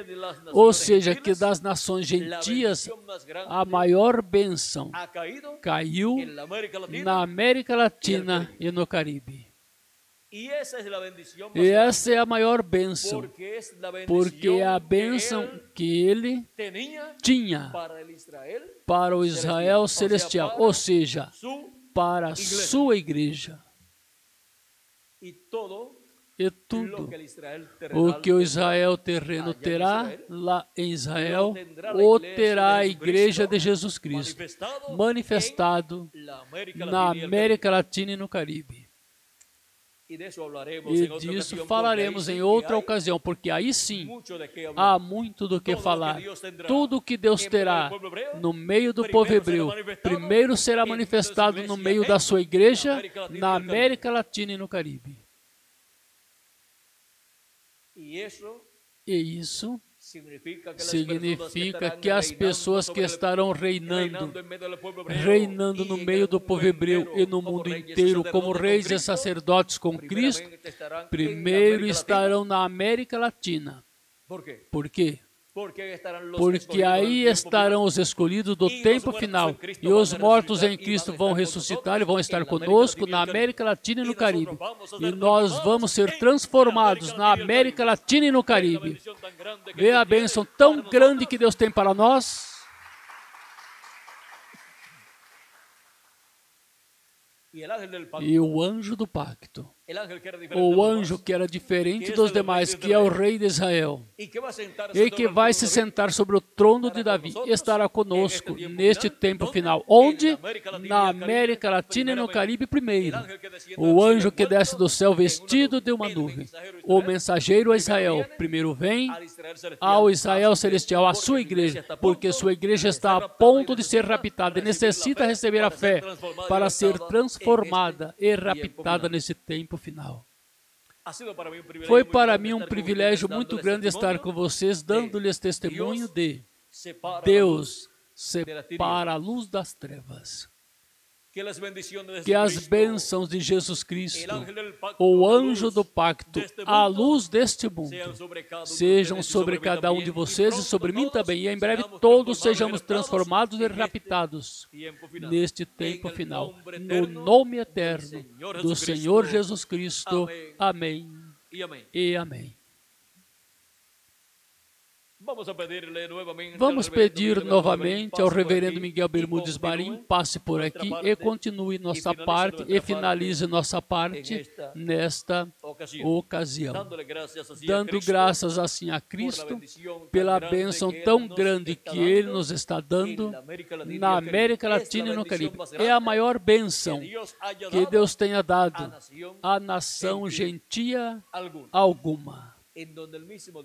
Ou seja, que das nações gentias, a maior bênção caiu na América Latina e no Caribe. E essa é a maior bênção, porque é a bênção que ele tinha para o Israel celestial, ou seja, para a sua igreja. E tudo o que o Israel terreno terá lá em Israel, ou terá a igreja de Jesus Cristo, manifestado na América Latina e no Caribe. E disso falaremos em outra ocasião, porque aí sim há muito do que falar. Tudo que Deus terá no meio do povo hebreu, primeiro será manifestado no meio da sua igreja, na América Latina e no Caribe. E isso significa que as pessoas que estarão reinando no meio do povo hebreu e no mundo inteiro como reis e sacerdotes com Cristo, primeiro estarão na América Latina. Por quê? Porque aí estarão os escolhidos do tempo final, e os mortos em Cristo vão ressuscitar e vão estar conosco na América Latina e no Caribe. E nós vamos ser transformados na América Latina e no Caribe. Vê a bênção tão grande que Deus tem para nós. E o anjo do pacto, o anjo que era diferente dos demais, que é o rei de Israel, e que vai se sentar sobre o trono de Davi, estará conosco neste tempo final. Onde? Na América Latina e no Caribe primeiro. O anjo que desce do céu vestido de uma nuvem. O mensageiro a Israel primeiro vem ao Israel celestial, à sua igreja, porque sua igreja está a ponto de ser raptada e necessita receber a fé para ser transformada e raptada nesse tempo final. Foi para mim um privilégio muito grande estar com vocês, dando-lhes testemunho de Deus separa a luz das trevas. Que as bênçãos de Jesus Cristo, o anjo do pacto, a luz deste mundo, sejam sobre cada um de vocês e sobre mim também. E em breve todos sejamos transformados e raptados neste tempo final. No nome eterno do Senhor Jesus Cristo. Amém e amém. Vamos pedir novamente ao reverendo Miguel Bermudes Marim, passe por aqui e continue nossa parte e finalize nossa parte nesta ocasião. Dando graças assim a Cristo pela bênção tão grande que Ele nos está dando na América Latina e no Caribe. É a maior bênção que Deus tenha dado à nação gentia alguma.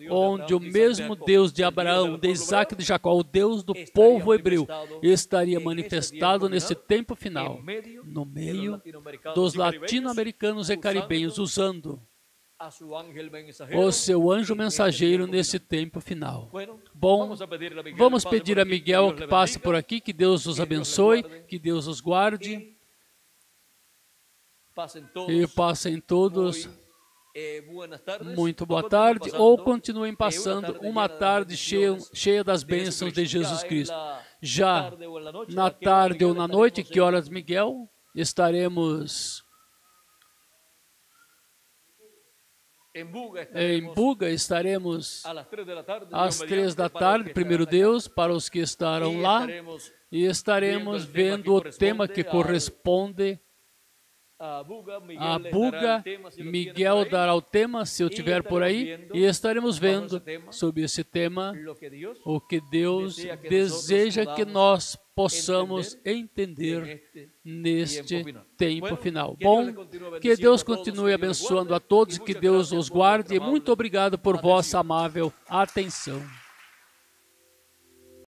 Onde o mesmo Deus de Abraão, de Isaac e de Jacó, o Deus do povo hebreu, estaria manifestado nesse tempo final, no meio dos latino-americanos e caribenhos, usando o seu anjo mensageiro nesse tempo final. Bom, vamos pedir a Miguel que passe por aqui, que Deus os abençoe, que Deus os guarde, e passem todos muito boa tarde, ou continuem passando uma tarde cheia das bênçãos de Jesus Cristo. Já na tarde ou na noite, que horas, Miguel? Estaremos em Buga, estaremos às 3 da tarde, primeiro Deus, para os que estarão lá, e estaremos vendo o tema que corresponde a Buga. Miguel dará o tema, se eu estiver por aí, e estaremos vendo sobre esse tema o que Deus deseja que nós possamos entender neste tempo final. Bom, que Deus continue abençoando a todos, que Deus os guarde, e muito obrigado por vossa amável atenção.